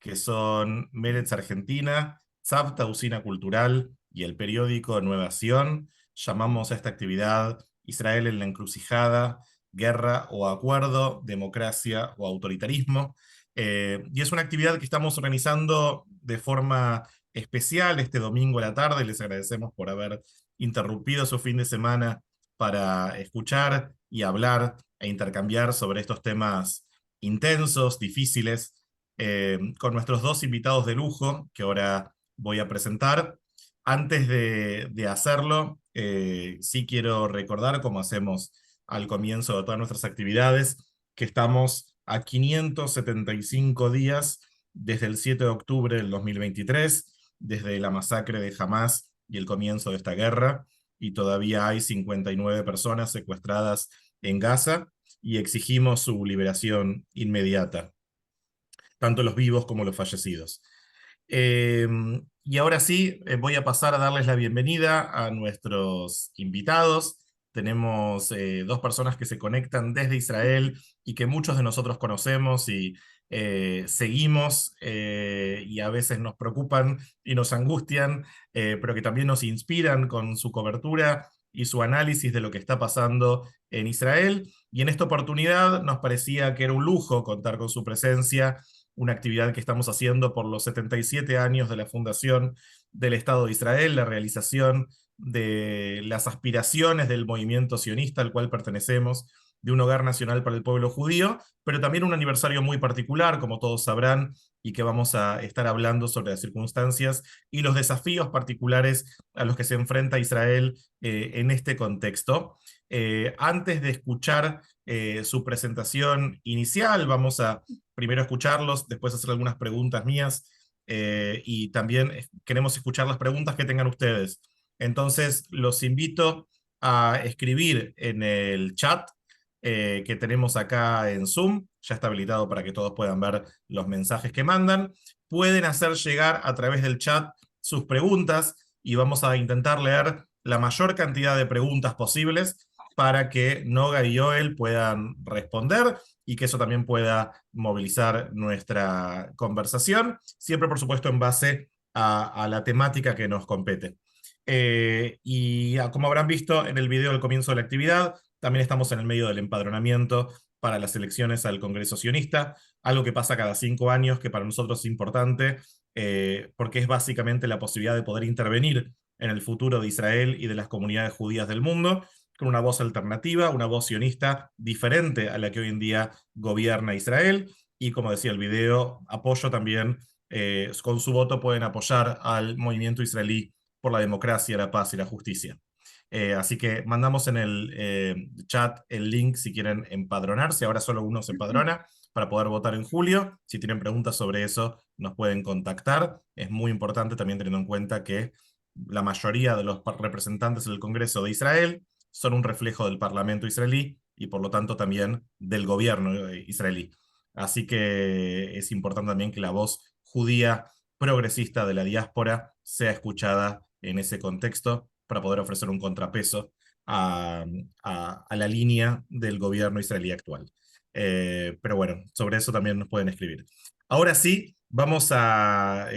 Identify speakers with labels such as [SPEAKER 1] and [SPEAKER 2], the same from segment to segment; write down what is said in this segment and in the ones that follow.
[SPEAKER 1] que son Meretz Argentina, Tzavta Usina Cultural y el periódico Nueva Acción. Llamamos a esta actividad Israel en la encrucijada, guerra o acuerdo, democracia o autoritarismo. Y es una actividad que estamos organizando de forma especial este domingo a la tarde. Les agradecemos por haber interrumpido su fin de semana para escuchar y hablar e intercambiar sobre estos temas intensos, difíciles, con nuestros dos invitados de lujo que ahora voy a presentar. Antes de hacerlo, sí quiero recordar, como hacemos al comienzo de todas nuestras actividades, que estamos a 575 días desde el 7 de octubre del 2023, desde la masacre de Hamás y el comienzo de esta guerra, y todavía hay 59 personas secuestradas en Gaza, y exigimos su liberación inmediata, tanto los vivos como los fallecidos. Eh, y ahora sí, voy a pasar a darles la bienvenida a nuestros invitados. Tenemos dos personas que se conectan desde Israel y que muchos de nosotros conocemos y seguimos, y a veces nos preocupan y nos angustian, pero que también nos inspiran con su cobertura y su análisis de lo que está pasando en Israel. Y en esta oportunidad nos parecía que era un lujo contar con su presencia, una actividad que estamos haciendo por los 77 años de la fundación del Estado de Israel, la realización de las aspiraciones del movimiento sionista al cual pertenecemos, de un hogar nacional para el pueblo judío, pero también un aniversario muy particular, como todos sabrán, y que vamos a estar hablando sobre las circunstancias y los desafíos particulares a los que se enfrenta Israel en este contexto. Antes de escuchar su presentación inicial, vamos a primero escucharlos, después hacer algunas preguntas mías, y también queremos escuchar las preguntas que tengan ustedes. Entonces, los invito a escribir en el chat que tenemos acá en Zoom, ya está habilitado para que todos puedan ver los mensajes que mandan. Pueden hacer llegar a través del chat sus preguntas y vamos a intentar leer la mayor cantidad de preguntas posibles para que Noga y Joel puedan responder y que eso también pueda movilizar nuestra conversación, siempre por supuesto en base a la temática que nos compete. Como habrán visto en el video del comienzo de la actividad, también estamos en el medio del empadronamiento para las elecciones al Congreso Sionista, algo que pasa cada 5 años, que para nosotros es importante, porque es básicamente la posibilidad de poder intervenir en el futuro de Israel y de las comunidades judías del mundo, con una voz alternativa, una voz sionista diferente a la que hoy en día gobierna Israel. Y como decía el video, apoyo también, con su voto pueden apoyar al movimiento israelí por la democracia, la paz y la justicia. Así que mandamos en el chat el link si quieren empadronarse. Ahora solo uno se empadrona para poder votar en julio. Si tienen preguntas sobre eso, nos pueden contactar. Es muy importante también teniendo en cuenta que la mayoría de los representantes del Congreso de Israel son un reflejo del Parlamento israelí y por lo tanto también del gobierno israelí. Así que es importante también que la voz judía progresista de la diáspora sea escuchada en ese contexto para poder ofrecer un contrapeso a la línea del gobierno israelí actual. Pero bueno, sobre eso también nos pueden escribir. Ahora sí, vamos a,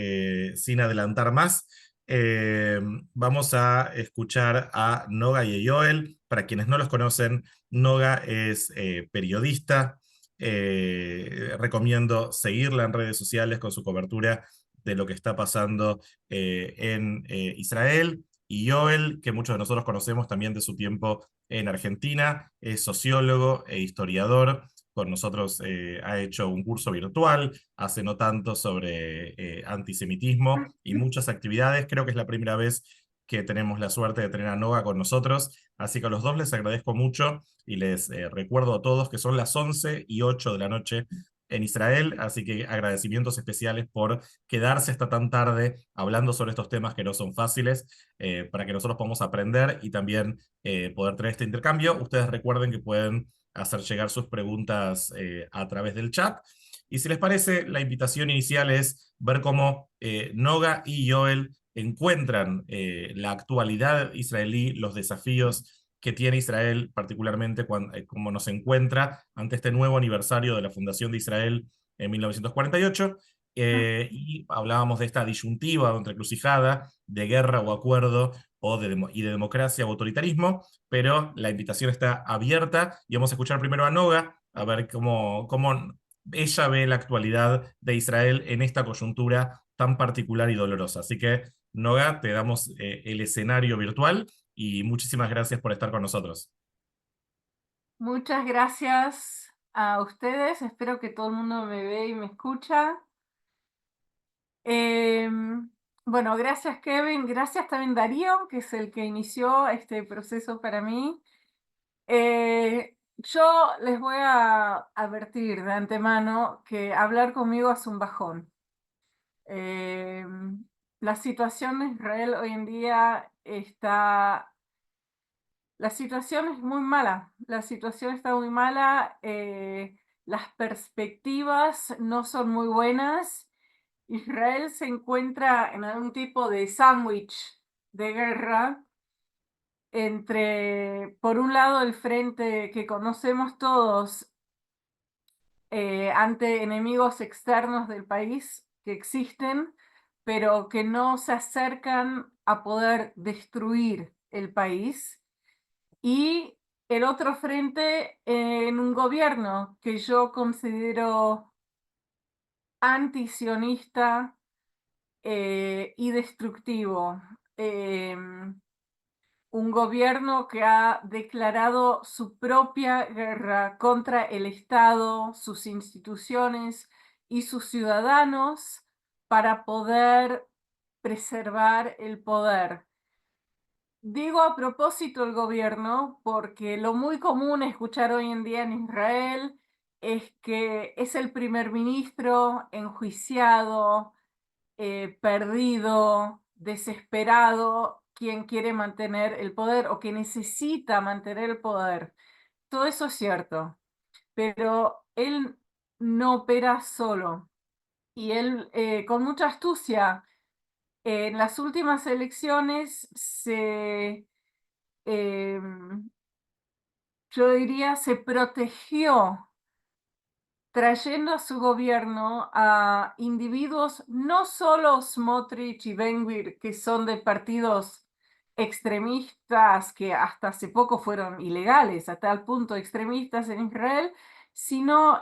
[SPEAKER 1] sin adelantar más, eh, vamos a escuchar a Noga y a Joel. Para quienes no los conocen, Noga es periodista. Recomiendo seguirla en redes sociales con su cobertura de lo que está pasando en Israel. Y Joel, que muchos de nosotros conocemos también de su tiempo en Argentina, es sociólogo e historiador. Con nosotros ha hecho un curso virtual hace no tanto sobre antisemitismo y muchas actividades. Creo que es la primera vez que tenemos la suerte de tener a Noga con nosotros. Así que a los dos les agradezco mucho y les recuerdo a todos que son las 11:08 de la noche en Israel, así que agradecimientos especiales por quedarse hasta tan tarde hablando sobre estos temas que no son fáciles, para que nosotros podamos aprender y también poder tener este intercambio. Ustedes recuerden que pueden hacer llegar sus preguntas a través del chat. Y si les parece, la invitación inicial es ver cómo Noga y Joel encuentran la actualidad israelí, los desafíos que tiene Israel, particularmente cuando, como nos encuentra ante este nuevo aniversario de la fundación de Israel en 1948, Y hablábamos de esta disyuntiva o encrucijada de guerra o acuerdo y de democracia o autoritarismo, pero la invitación está abierta y vamos a escuchar primero a Noga a ver cómo ella ve la actualidad de Israel en esta coyuntura tan particular y dolorosa. Así que, Noga, te damos el escenario virtual y muchísimas gracias por estar con nosotros.
[SPEAKER 2] Muchas gracias a ustedes. Espero que todo el mundo me ve y me escucha. Bueno, gracias Kevin, gracias también Darío, que es el que inició este proceso para mí. Yo les voy a advertir de antemano que hablar conmigo es un bajón. La situación de Israel hoy en día la situación es muy mala, la situación está muy mala, las perspectivas no son muy buenas. Israel se encuentra en algún tipo de sándwich de guerra entre, por un lado, el frente que conocemos todos ante enemigos externos del país que existen, pero que no se acercan a poder destruir el país. Y el otro frente en un gobierno que yo considero antisionista y destructivo. Un gobierno que ha declarado su propia guerra contra el Estado, sus instituciones y sus ciudadanos para poder preservar el poder. Digo a propósito el gobierno porque lo muy común escuchar hoy en día en Israel es que es el primer ministro enjuiciado, perdido, desesperado, quien quiere mantener el poder o que necesita mantener el poder. Todo eso es cierto, pero él no opera solo y él con mucha astucia en las últimas elecciones eh, yo diría, se protegió trayendo a su gobierno a individuos, no solo Smotrich y Ben-Gvir, que son de partidos extremistas que hasta hace poco fueron ilegales, a tal punto extremistas en Israel, sino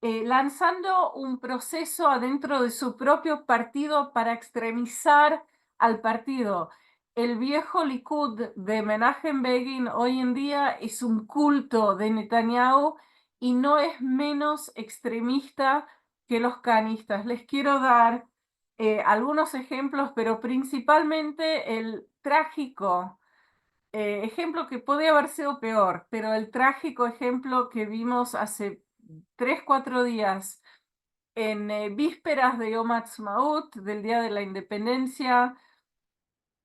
[SPEAKER 2] lanzando un proceso adentro de su propio partido para extremizar al partido. El viejo Likud de Menachem Begin hoy en día es un culto de Netanyahu y no es menos extremista que los canistas. Les quiero dar algunos ejemplos, pero principalmente el trágico ejemplo que podría haber sido peor, pero el trágico ejemplo que vimos hace 3, 4 días en vísperas de Yom Ha'atzmaut, del Día de la Independencia,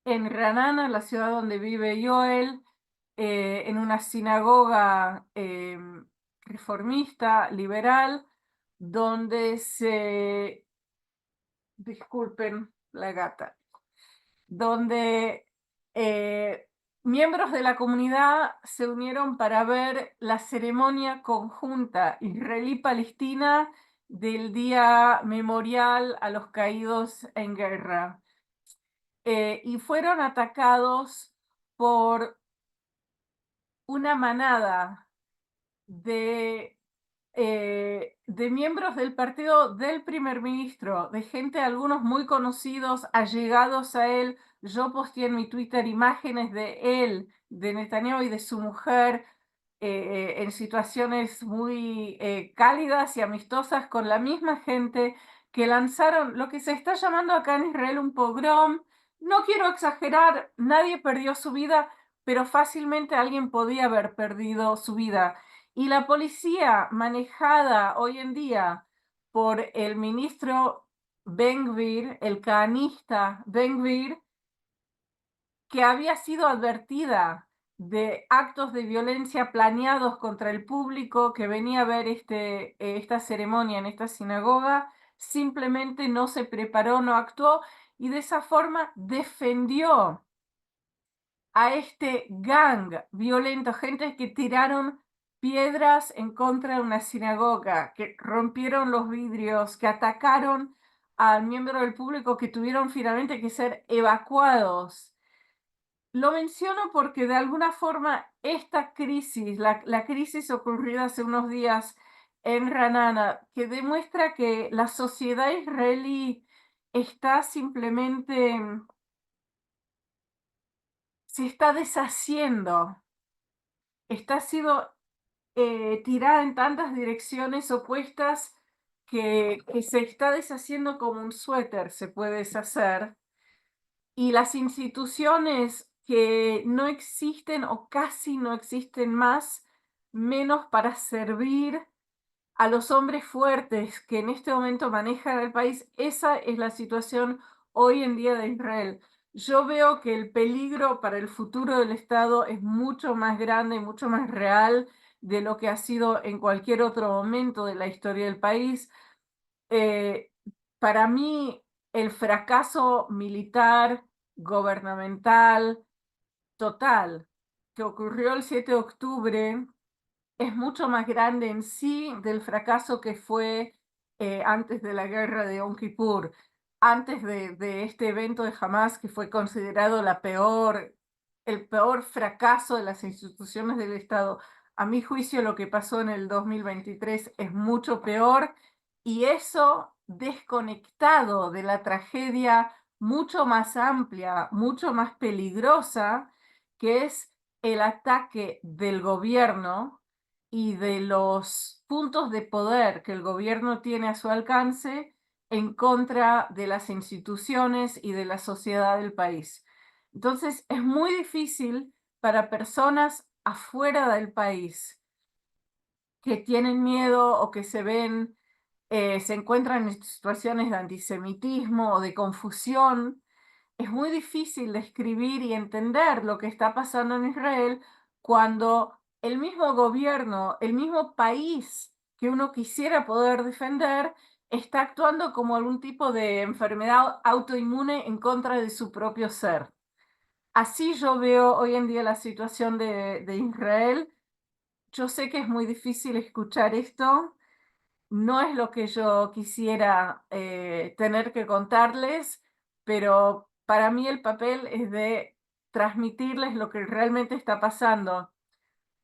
[SPEAKER 2] en Ranana, la ciudad donde vive Joel, en una sinagoga reformista, liberal, donde disculpen la gata, donde miembros de la comunidad se unieron para ver la ceremonia conjunta israelí-palestina del Día Memorial a los Caídos en Guerra. Y fueron atacados por una manada de, de miembros del partido del primer ministro, de gente, algunos muy conocidos, allegados a él. Yo posteé en mi Twitter imágenes de él, de Netanyahu y de su mujer en situaciones muy cálidas y amistosas con la misma gente que lanzaron lo que se está llamando acá en Israel un pogrom. No quiero exagerar, nadie perdió su vida, pero fácilmente alguien podía haber perdido su vida. Y la policía manejada hoy en día por el ministro Ben-Gvir, el canista Ben-Gvir, que había sido advertida de actos de violencia planeados contra el público que venía a ver esta ceremonia en esta sinagoga, simplemente no se preparó, no actuó y de esa forma defendió a este gang violento, gente que tiraron piedras en contra de una sinagoga, que rompieron los vidrios, que atacaron al miembro del público, que tuvieron finalmente que ser evacuados. Lo menciono porque de alguna forma esta crisis, la crisis ocurrida hace unos días en Ranana, que demuestra que la sociedad israelí está simplemente, se está deshaciendo, está sido tirada en tantas direcciones opuestas que se está deshaciendo como un suéter, se puede deshacer. Y las instituciones que no existen o casi no existen más, menos para servir a los hombres fuertes que en este momento manejan el país, esa es la situación hoy en día de Israel. Yo veo que el peligro para el futuro del Estado es mucho más grande y mucho más real de lo que ha sido en cualquier otro momento de la historia del país. Eh, para mí, el fracaso militar, gubernamental, total, que ocurrió el 7 de octubre, es mucho más grande en sí del fracaso que fue antes de la guerra de Yom Kippur, antes de este evento de Hamas, que fue considerado el peor fracaso de las instituciones del Estado. A mi juicio, lo que pasó en el 2023 es mucho peor, y eso desconectado de la tragedia mucho más amplia, mucho más peligrosa, que es el ataque del gobierno y de los puntos de poder que el gobierno tiene a su alcance en contra de las instituciones y de la sociedad del país. Entonces, es muy difícil para personas afuera del país que tienen miedo o que se encuentran en situaciones de antisemitismo o de confusión. Es muy difícil describir y entender lo que está pasando en Israel cuando el mismo gobierno, el mismo país que uno quisiera poder defender, está actuando como algún tipo de enfermedad autoinmune en contra de su propio ser. Así yo veo hoy en día la situación de Israel. Yo sé que es muy difícil escuchar esto, no es lo que yo quisiera tener que contarles, pero para mí el papel es de transmitirles lo que realmente está pasando.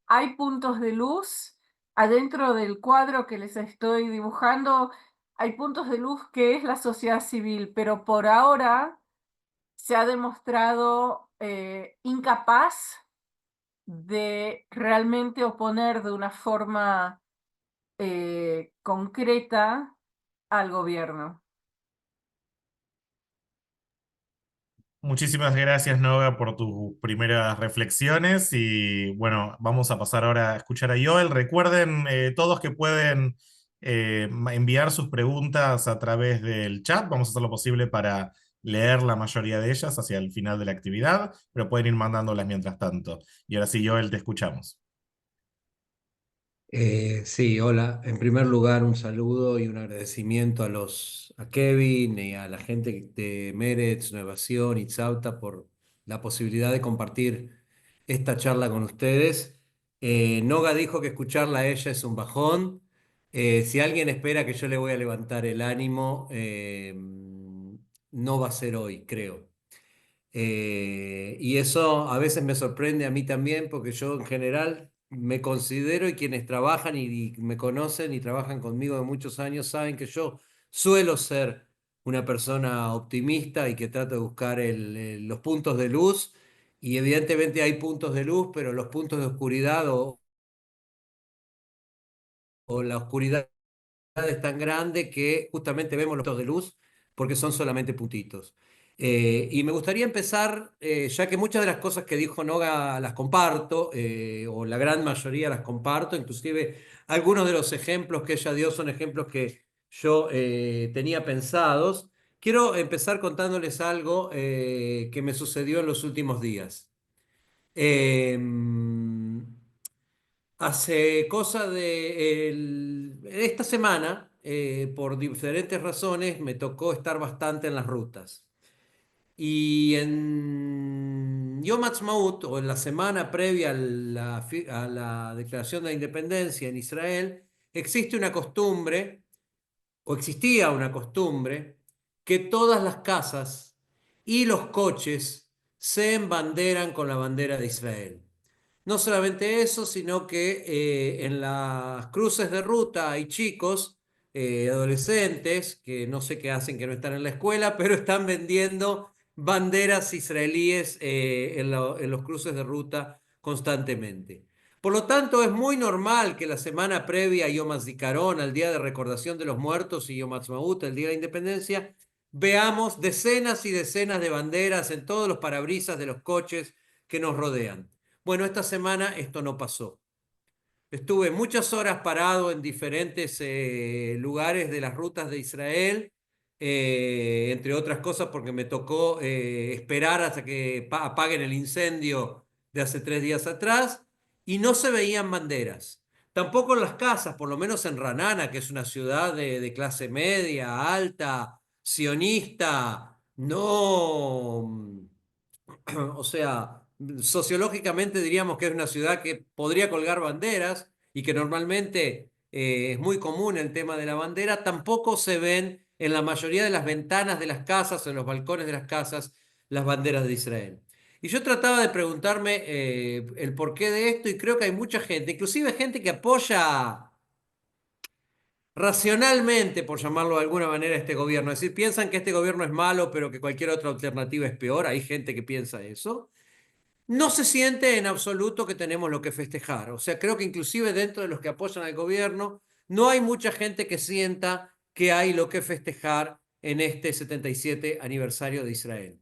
[SPEAKER 2] Hay puntos de luz adentro del cuadro que les estoy dibujando, hay puntos de luz que es la sociedad civil, pero por ahora se ha demostrado incapaz de realmente oponer de una forma concreta al gobierno.
[SPEAKER 1] Muchísimas gracias, Noga, por tus primeras reflexiones y bueno, vamos a pasar ahora a escuchar a Joel. Recuerden todos que pueden enviar sus preguntas a través del chat. Vamos a hacer lo posible para leer la mayoría de ellas hacia el final de la actividad, pero pueden ir mandándolas mientras tanto. Y ahora sí, Joel, te escuchamos.
[SPEAKER 3] Sí, hola. En primer lugar, un saludo y un agradecimiento a Kevin y a la gente de Meretz, Nuevación y Tzauta por la posibilidad de compartir esta charla con ustedes. Noga dijo que escucharla a ella es un bajón. Si alguien espera que yo le voy a levantar el ánimo, no va a ser hoy, creo. Y eso a veces me sorprende a mí también, porque yo en general me considero, y quienes trabajan y me conocen y trabajan conmigo de muchos años saben que yo suelo ser una persona optimista y que trato de buscar los puntos de luz. Y evidentemente hay puntos de luz, pero los puntos de oscuridad o la oscuridad es tan grande que justamente vemos los puntos de luz porque son solamente puntitos. Y me gustaría empezar, ya que muchas de las cosas que dijo Noga las comparto, o la gran mayoría las comparto, inclusive algunos de los ejemplos que ella dio son ejemplos que yo tenía pensados. Quiero empezar contándoles algo que me sucedió en los últimos días. Eh, Hace cosa de esta semana, por diferentes razones, me tocó estar bastante en las rutas. Y Yom Ha'atzmaut, o en la semana previa a la declaración de la independencia en Israel, existe una costumbre, o existía una costumbre, que todas las casas y los coches se embanderan con la bandera de Israel. No solamente eso, sino que en las cruces de ruta hay chicos, adolescentes, que no sé qué hacen, que no están en la escuela, pero están vendiendo banderas israelíes en los cruces de ruta constantemente. Por lo tanto, es muy normal que la semana previa a Yom HaZikaron, al Día de Recordación de los Muertos, y Yom Ha'atzmaut, el Día de la Independencia, veamos decenas y decenas de banderas en todos los parabrisas de los coches que nos rodean. Bueno, esta semana esto no pasó. Estuve muchas horas parado en diferentes lugares de las rutas de Israel, entre otras cosas porque me tocó esperar hasta que apaguen el incendio de hace 3 días atrás, y no se veían banderas. Tampoco en las casas, por lo menos en Ranana, que es una ciudad de clase media, alta, sionista, no, o sea, sociológicamente diríamos que es una ciudad que podría colgar banderas y que normalmente es muy común el tema de la bandera. Tampoco se ven en la mayoría de las ventanas de las casas o en los balcones de las casas las banderas de Israel. Y yo trataba de preguntarme el porqué de esto, y creo que hay mucha gente, inclusive gente que apoya racionalmente, por llamarlo de alguna manera, a este gobierno. Es decir, piensan que este gobierno es malo, pero que cualquier otra alternativa es peor. Hay gente que piensa eso. No se siente en absoluto que tenemos lo que festejar. O sea, creo que inclusive dentro de los que apoyan al gobierno, no hay mucha gente que sienta que hay lo que festejar en este 77 aniversario de Israel.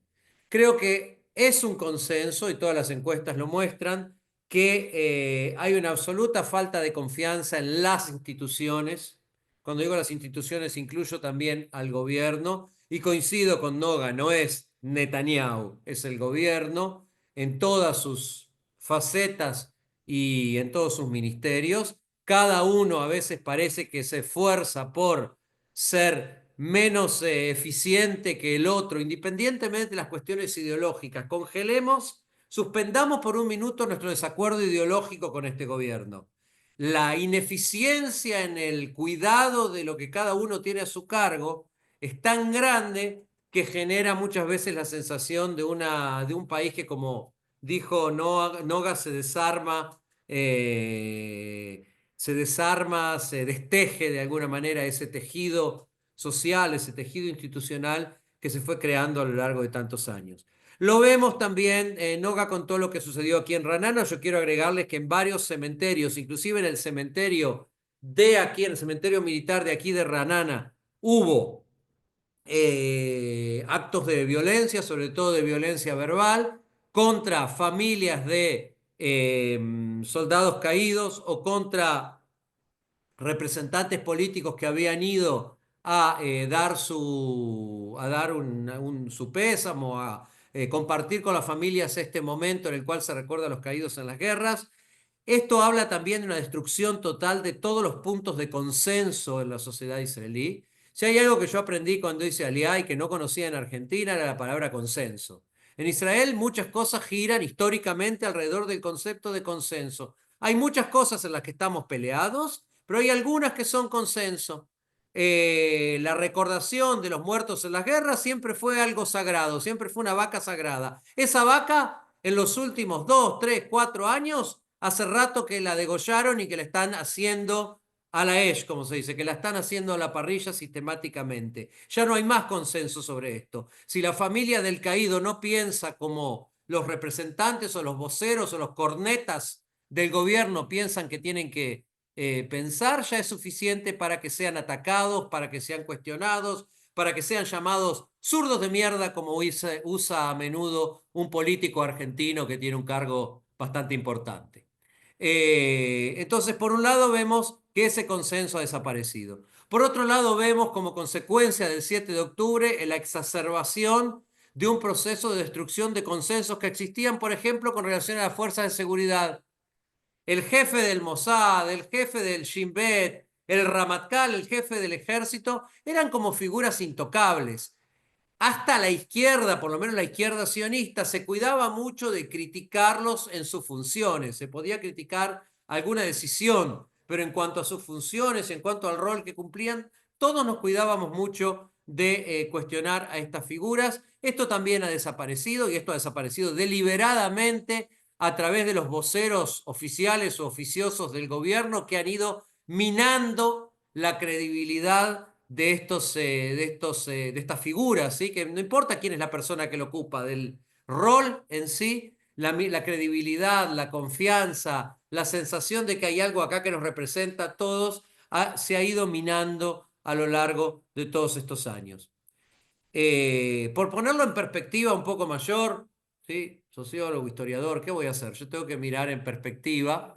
[SPEAKER 3] Creo que es un consenso, y todas las encuestas lo muestran, que hay una absoluta falta de confianza en las instituciones. Cuando digo las instituciones, incluyo también al gobierno, y coincido con Noga, no es Netanyahu, es el gobierno en todas sus facetas y en todos sus ministerios. Cada uno a veces parece que se esfuerza por ser menos eficiente que el otro, independientemente de las cuestiones ideológicas. Congelemos, suspendamos por un minuto nuestro desacuerdo ideológico con este gobierno. La ineficiencia en el cuidado de lo que cada uno tiene a su cargo es tan grande que genera muchas veces la sensación de un país que, como dijo Noga, se desarma, se desteje de alguna manera ese tejido social, ese tejido institucional que se fue creando a lo largo de tantos años. Lo vemos también, Noga, con todo lo que sucedió aquí en Ranana. Yo quiero agregarles que en varios cementerios, inclusive en el cementerio de aquí, en el cementerio militar de aquí de Ranana, hubo actos de violencia, sobre todo de violencia verbal, contra familias de soldados caídos o contra representantes políticos que habían ido a dar su pésamo, a compartir con las familias este momento en el cual se recuerda a los caídos en las guerras. Esto habla también de una destrucción total de todos los puntos de consenso en la sociedad israelí. Si hay algo que yo aprendí cuando hice Aliá y que no conocía en Argentina, era la palabra consenso. En Israel muchas cosas giran históricamente alrededor del concepto de consenso. Hay muchas cosas en las que estamos peleados, pero hay algunas que son consenso. La recordación de los muertos en las guerras siempre fue algo sagrado, siempre fue una vaca sagrada. Esa vaca, en los últimos 2, 3, 4 años, hace rato que la degollaron y que la están haciendo a la Esh, como se dice, que la están haciendo a la parrilla sistemáticamente. Ya no hay más consenso sobre esto. Si la familia del caído no piensa como los representantes o los voceros o los cornetas del gobierno piensan que tienen que pensar, ya es suficiente para que sean atacados, para que sean cuestionados, para que sean llamados zurdos de mierda, como usa a menudo un político argentino que tiene un cargo bastante importante. Entonces, por un lado vemos que ese consenso ha desaparecido. Por otro lado, vemos como consecuencia del 7 de octubre la exacerbación de un proceso de destrucción de consensos que existían, por ejemplo, con relación a las fuerzas de seguridad. El jefe del Mossad, el jefe del Shin Bet, el Ramatkal, el jefe del ejército, eran como figuras intocables. hasta la izquierda, por lo menos la izquierda sionista, se cuidaba mucho de criticarlos en sus funciones. Se podía criticar alguna decisión, pero en cuanto a sus funciones, en cuanto al rol que cumplían, todos nos cuidábamos mucho de cuestionar a estas figuras. Esto también ha desaparecido, y esto ha desaparecido deliberadamente a través de los voceros oficiales o oficiosos del gobierno que han ido minando la credibilidad de estas figuras, ¿sí? Que no importa quién es la persona que lo ocupa, del rol en sí, la credibilidad, la confianza, la sensación de que hay algo acá que nos representa a todos, se ha ido minando a lo largo de todos estos años. Por ponerlo en perspectiva un poco mayor, ¿sí? Sociólogo, historiador, ¿qué voy a hacer? Yo tengo que mirar en perspectiva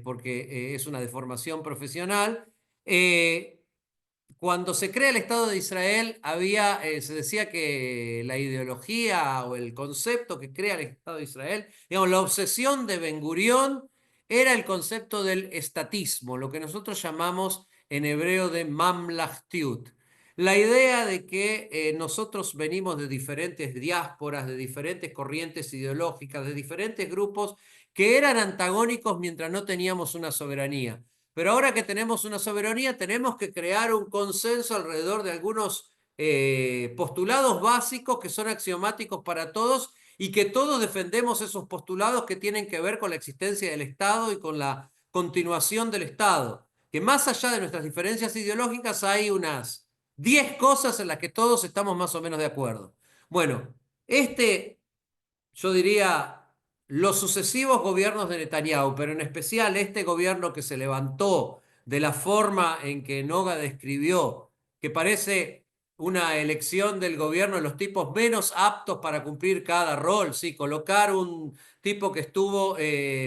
[SPEAKER 3] porque es una deformación profesional. Cuando se crea el Estado de Israel, se decía que la ideología o el concepto que crea el Estado de Israel, digamos, la obsesión de Ben Gurión era el concepto del estatismo, lo que nosotros llamamos en hebreo de mamlachtiut. La idea de que nosotros venimos de diferentes diásporas, de diferentes corrientes ideológicas, de diferentes grupos que eran antagónicos mientras no teníamos una soberanía. Pero ahora que tenemos una soberanía, tenemos que crear un consenso alrededor de algunos postulados básicos que son axiomáticos para todos y que todos defendemos esos postulados que tienen que ver con la existencia del Estado y con la continuación del Estado. Que más allá de nuestras diferencias ideológicas hay unas 10 cosas en las que todos estamos más o menos de acuerdo. Bueno, yo diría, los sucesivos gobiernos de Netanyahu, pero en especial este gobierno que se levantó de la forma en que Noga describió, que parece una elección del gobierno de los tipos menos aptos para cumplir cada rol, ¿sí? Colocar un tipo que estuvo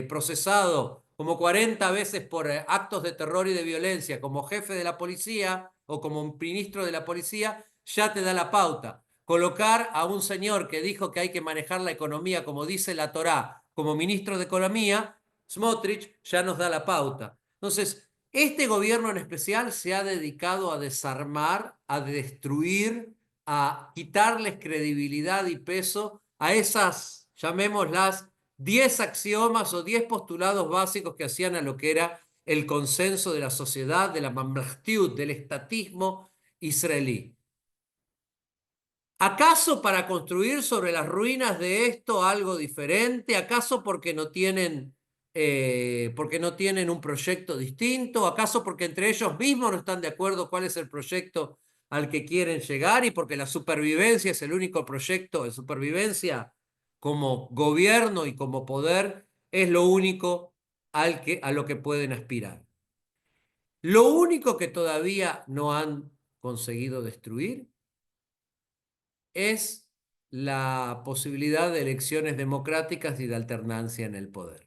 [SPEAKER 3] procesado como 40 veces por actos de terror y de violencia como jefe de la policía o como ministro de la policía, ya te da la pauta. Colocar a un señor que dijo que hay que manejar la economía como dice la Torá, como ministro de Economía, Smotrich, ya nos da la pauta. Entonces, este gobierno en especial se ha dedicado a desarmar, a destruir, a quitarles credibilidad y peso a esas, llamémoslas, 10 axiomas o 10 postulados básicos que hacían a lo que era el consenso de la sociedad, de la mamlachtiut, del estatismo israelí. ¿Acaso para construir sobre las ruinas de esto algo diferente? ¿Acaso porque no tienen un proyecto distinto? ¿Acaso porque entre ellos mismos no están de acuerdo cuál es el proyecto al que quieren llegar y porque la supervivencia es el único proyecto de supervivencia como gobierno y como poder es lo único a lo que pueden aspirar? Lo único que todavía no han conseguido destruir es la posibilidad de elecciones democráticas y de alternancia en el poder.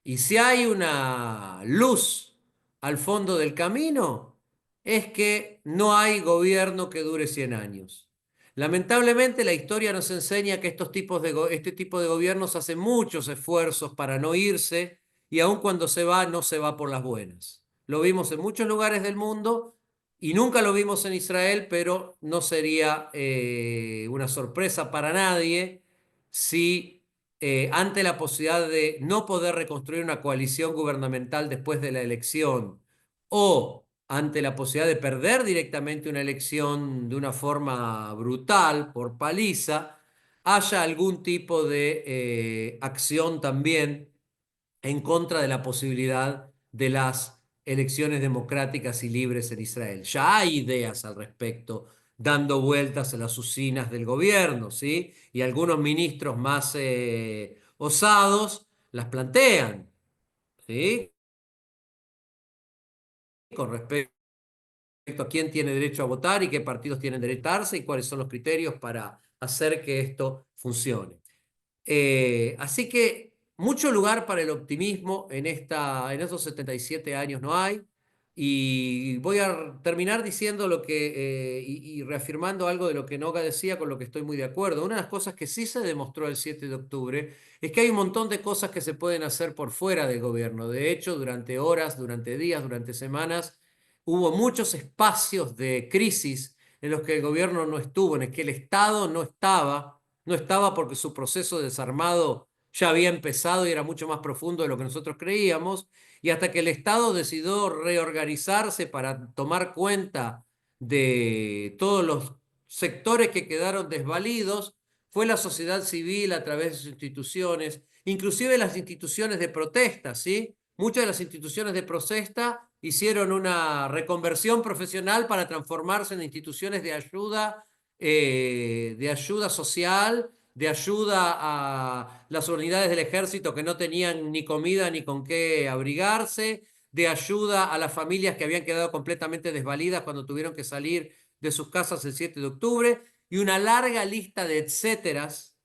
[SPEAKER 3] Y si hay una luz al fondo del camino, es que no hay gobierno que dure 100 años. Lamentablemente la historia nos enseña que este tipo de gobiernos hacen muchos esfuerzos para no irse y aun cuando se va, no se va por las buenas. Lo vimos en muchos lugares del mundo y nunca lo vimos en Israel, pero no sería una sorpresa para nadie si ante la posibilidad de no poder reconstruir una coalición gubernamental después de la elección o ante la posibilidad de perder directamente una elección de una forma brutal, por paliza, haya algún tipo de acción también en contra de la posibilidad de las elecciones democráticas y libres en Israel. Ya hay ideas al respecto dando vueltas en las usinas del gobierno, ¿sí? Y algunos ministros más osados las plantean, ¿sí? Con respecto a quién tiene derecho a votar y qué partidos tienen derecho a votarse y cuáles son los criterios para hacer que esto funcione. Así que mucho lugar para el optimismo en estos 77 años no hay. Y voy a terminar diciendo y reafirmando algo de lo que Noga decía, con lo que estoy muy de acuerdo. Una de las cosas que sí se demostró el 7 de octubre es que hay un montón de cosas que se pueden hacer por fuera del gobierno. De hecho, durante horas, durante días, durante semanas, hubo muchos espacios de crisis en los que el gobierno no estuvo, en el que el Estado no estaba porque su proceso de desarmado ya había empezado y era mucho más profundo de lo que nosotros creíamos, y hasta que el Estado decidió reorganizarse para tomar cuenta de todos los sectores que quedaron desvalidos, fue la sociedad civil a través de sus instituciones, inclusive las instituciones de protesta, ¿sí? Muchas de las instituciones de protesta hicieron una reconversión profesional para transformarse en instituciones de ayuda social, de ayuda a las unidades del ejército que no tenían ni comida ni con qué abrigarse, de ayuda a las familias que habían quedado completamente desvalidas cuando tuvieron que salir de sus casas el 7 de octubre, y una larga lista de etcéteras,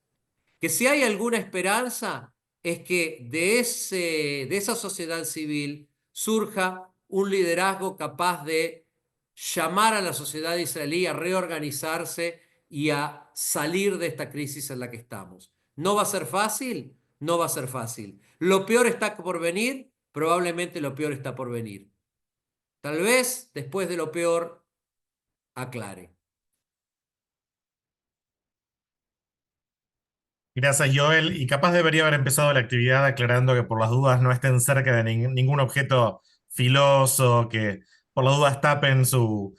[SPEAKER 3] que si hay alguna esperanza es que de esa sociedad civil surja un liderazgo capaz de llamar a la sociedad israelí a reorganizarse y a salir de esta crisis en la que estamos. ¿No va a ser fácil? No va a ser fácil. ¿Lo peor está por venir? Probablemente lo peor está por venir. Tal vez después de lo peor aclare.
[SPEAKER 1] Gracias, Joel. Y capaz debería haber empezado la actividad aclarando que por las dudas no estén cerca de ningún objeto filoso, que por las dudas tapen su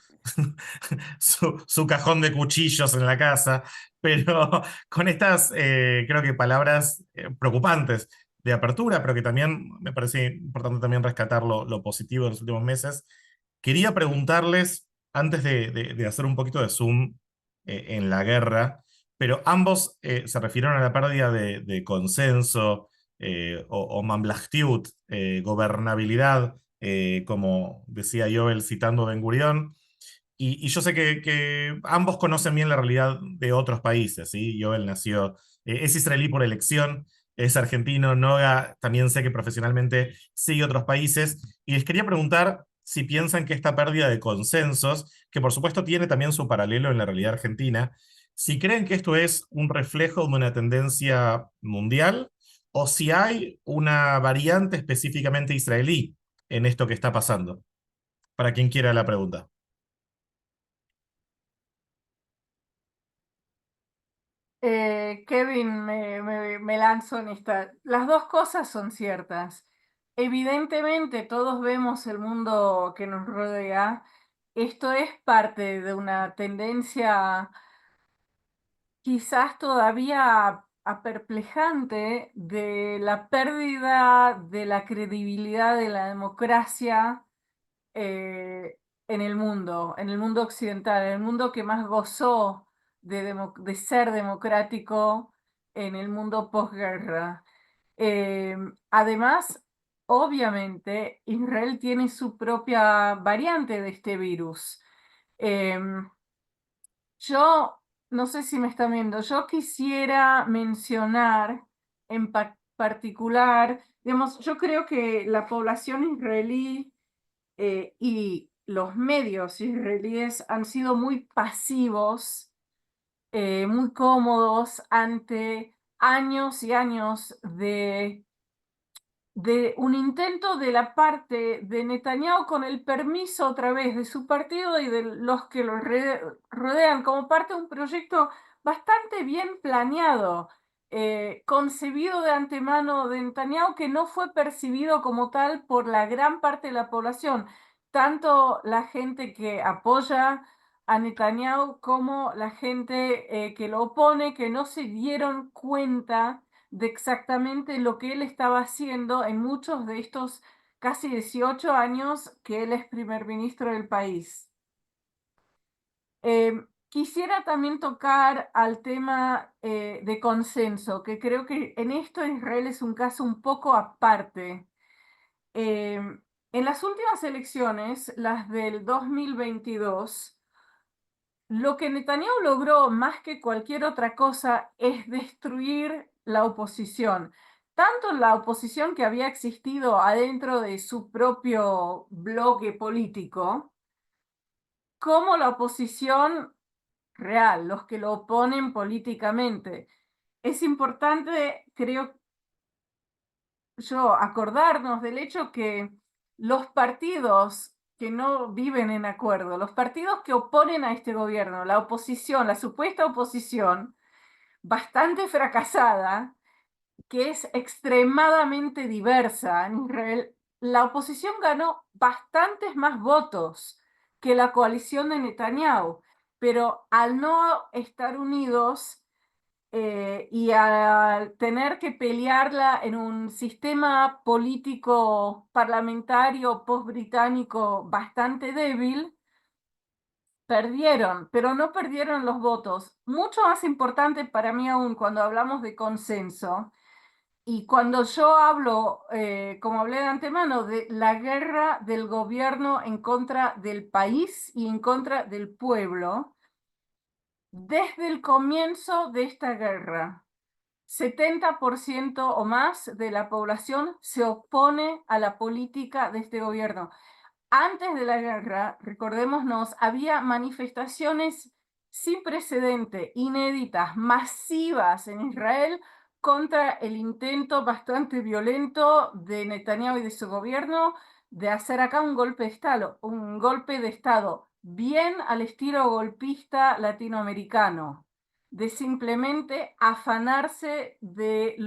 [SPEAKER 1] cajón de cuchillos en la casa. Pero con estas, creo que palabras preocupantes de apertura, pero que también me parece importante también rescatar lo positivo de los últimos meses, quería preguntarles, antes de hacer un poquito de zoom en la guerra, pero ambos se refirieron a la pérdida de consenso o mamlachtiut, gobernabilidad, como decía Joel citando Ben Gurión. Y yo sé que ambos conocen bien la realidad de otros países, ¿sí? Joel nació, es israelí por elección, es argentino, Noga también sé que profesionalmente sigue otros países, y les quería preguntar si piensan que esta pérdida de consensos, que por supuesto tiene también su paralelo en la realidad argentina, si creen que esto es un reflejo de una tendencia mundial o si hay una variante específicamente israelí en esto que está pasando. Para quien quiera la pregunta.
[SPEAKER 2] Kevin, me lanzo en esta. Las dos cosas son ciertas. Evidentemente, todos vemos el mundo que nos rodea. Esto es parte de una tendencia quizás todavía aperplejante de la pérdida de la credibilidad de la democracia eh, en el mundo occidental, en el mundo que más gozó de ser democrático en el mundo posguerra. Además, obviamente, Israel tiene su propia variante de este virus. Yo, no sé si me están viendo, yo quisiera mencionar en particular, digamos, yo creo que la población israelí y los medios israelíes han sido muy pasivos, muy cómodos ante años y años de un intento de la parte de Netanyahu con el permiso otra vez de su partido y de los que lo rodean como parte de un proyecto bastante bien planeado, concebido de antemano de Netanyahu, que no fue percibido como tal por la gran parte de la población, tanto la gente que apoya a Netanyahu como la gente que lo opone, que no se dieron cuenta de exactamente lo que él estaba haciendo en muchos de estos casi 18 años que él es primer ministro del país. Quisiera también tocar al tema de consenso, que creo que en esto Israel es un caso un poco aparte. En las últimas elecciones, las del 2022, lo que Netanyahu logró más que cualquier otra cosa es destruir la oposición. Tanto la oposición que había existido adentro de su propio bloque político, como la oposición real, los que lo oponen políticamente. Es importante, creo yo, acordarnos del hecho que los partidos que no viven en acuerdo, los partidos que oponen a este gobierno, la oposición, la supuesta oposición, bastante fracasada, que es extremadamente diversa en Israel, la oposición ganó bastantes más votos que la coalición de Netanyahu, pero al no estar unidos y al tener que pelearla en un sistema político parlamentario post-británico bastante débil, perdieron, pero no perdieron los votos. Mucho más importante para mí aún cuando hablamos de consenso y cuando yo hablo, como hablé de antemano, de la guerra del gobierno en contra del país y en contra del pueblo, desde el comienzo de esta guerra, 70% o más de la población se opone a la política de este gobierno. Antes de la guerra, recordémonos, había manifestaciones sin precedente, inéditas, masivas en Israel contra el intento bastante violento de Netanyahu y de su gobierno de hacer acá un golpe de Estado bien al estilo golpista latinoamericano, de simplemente afanarse de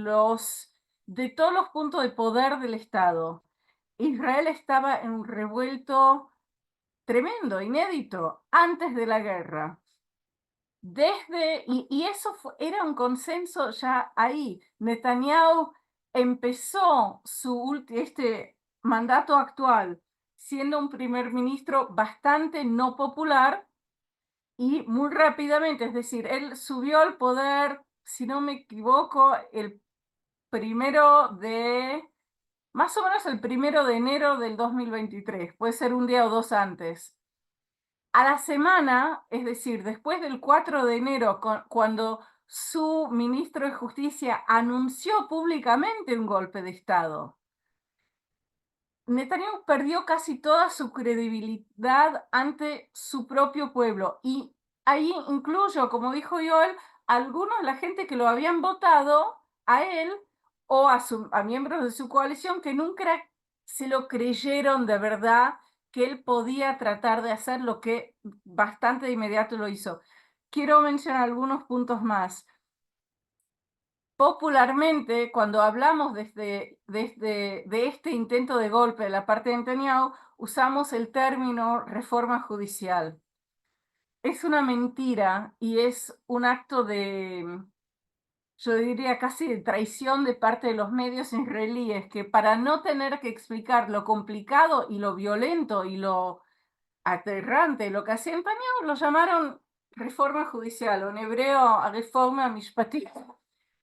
[SPEAKER 2] todos los puntos de poder del Estado. Israel estaba en un revuelto tremendo, inédito, antes de la guerra. Y eso era un consenso ya ahí. Netanyahu empezó este mandato actual siendo un primer ministro bastante no popular y muy rápidamente, es decir, él subió al poder, si no me equivoco, más o menos el 1 de enero del 2023, puede ser un día o dos antes. A la semana, es decir, después del 4 de enero, cuando su ministro de Justicia anunció públicamente un golpe de Estado, Netanyahu perdió casi toda su credibilidad ante su propio pueblo. Y ahí incluyo, como dijo Joel, algunos de la gente que lo habían votado a él o a miembros de su coalición que nunca se lo creyeron de verdad que él podía tratar de hacer lo que bastante de inmediato lo hizo. Quiero mencionar algunos puntos más. Popularmente, cuando hablamos de este intento de golpe de la parte de Netanyahu, usamos el término reforma judicial. Es una mentira y es un acto yo diría casi de traición de parte de los medios israelíes, que para no tener que explicar lo complicado y lo violento y lo aterrante, lo que hacía Netanyahu, lo llamaron reforma judicial, o en hebreo, reforma mishpatit.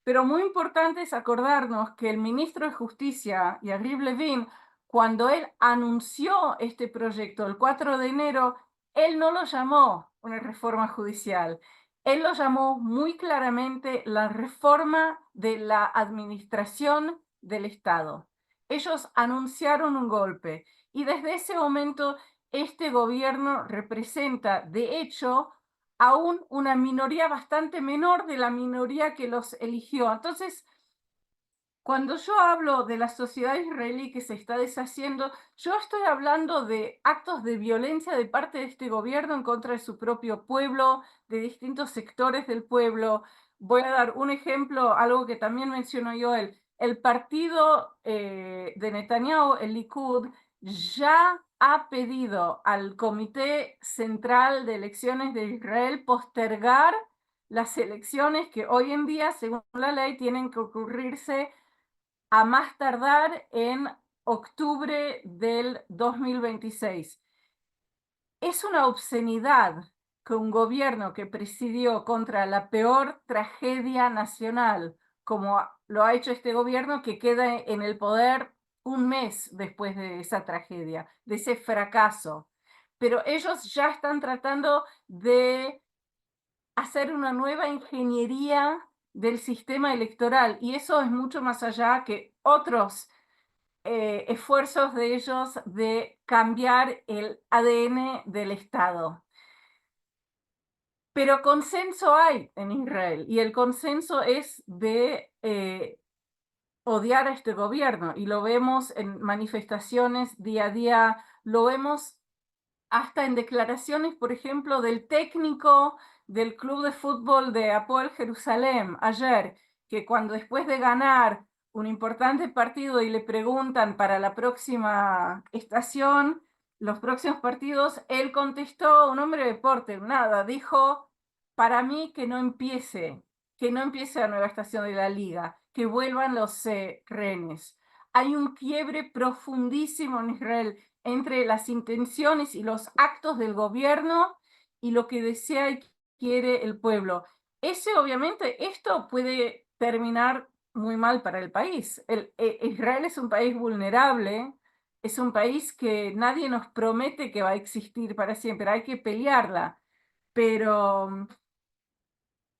[SPEAKER 2] Pero muy importante es acordarnos que el ministro de Justicia, Yariv Levin, cuando él anunció este proyecto el 4 de enero, él no lo llamó una reforma judicial. Él lo llamó muy claramente la reforma de la administración del Estado. Ellos anunciaron un golpe y desde ese momento este gobierno representa, de hecho, aún una minoría bastante menor de la minoría que los eligió. Entonces, cuando yo hablo de la sociedad israelí que se está deshaciendo, yo estoy hablando de actos de violencia de parte de este gobierno en contra de su propio pueblo, de distintos sectores del pueblo. Voy a dar un ejemplo, algo que también mencionó Joel. El partido de Netanyahu, el Likud, ya ha pedido al Comité Central de Elecciones de Israel postergar las elecciones que hoy en día, según la ley, tienen que ocurrirse a más tardar en octubre del 2026. Es una obscenidad que un gobierno que presidió contra la peor tragedia nacional, como lo ha hecho este gobierno, que queda en el poder un mes después de esa tragedia, de ese fracaso. Pero ellos ya están tratando de hacer una nueva ingeniería del sistema electoral y eso es mucho más allá que otros esfuerzos de ellos de cambiar el ADN del Estado. Pero consenso hay en Israel y el consenso es de odiar a este gobierno y lo vemos en manifestaciones día a día, lo vemos hasta en declaraciones, por ejemplo, del técnico del club de fútbol de Hapoel Jerusalén ayer, que cuando después de ganar un importante partido y le preguntan para la próxima estación, los próximos partidos, él contestó, un hombre de deporte, nada, dijo, para mí que no empiece la nueva estación de la liga, que vuelvan los rehenes. Hay un quiebre profundísimo en Israel entre las intenciones y los actos del gobierno y lo que desea y quiere el pueblo. Obviamente, esto puede terminar muy mal para el país. Israel es un país vulnerable, es un país que nadie nos promete que va a existir para siempre, hay que pelearla, pero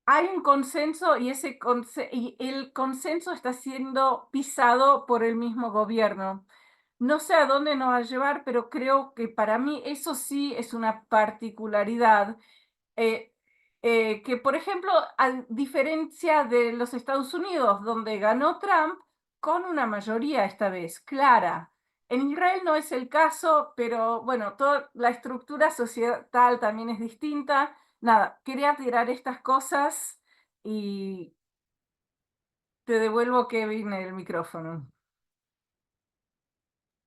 [SPEAKER 2] hay un consenso y el consenso está siendo pisado por el mismo gobierno. No sé a dónde nos va a llevar, pero creo que para mí eso sí es una particularidad. eh, que, por ejemplo, a diferencia de los Estados Unidos, donde ganó Trump con una mayoría esta vez, clara. En Israel no es el caso, pero bueno, toda la estructura societal también es distinta. Nada, quería tirar estas cosas y te devuelvo, Kevin, el micrófono.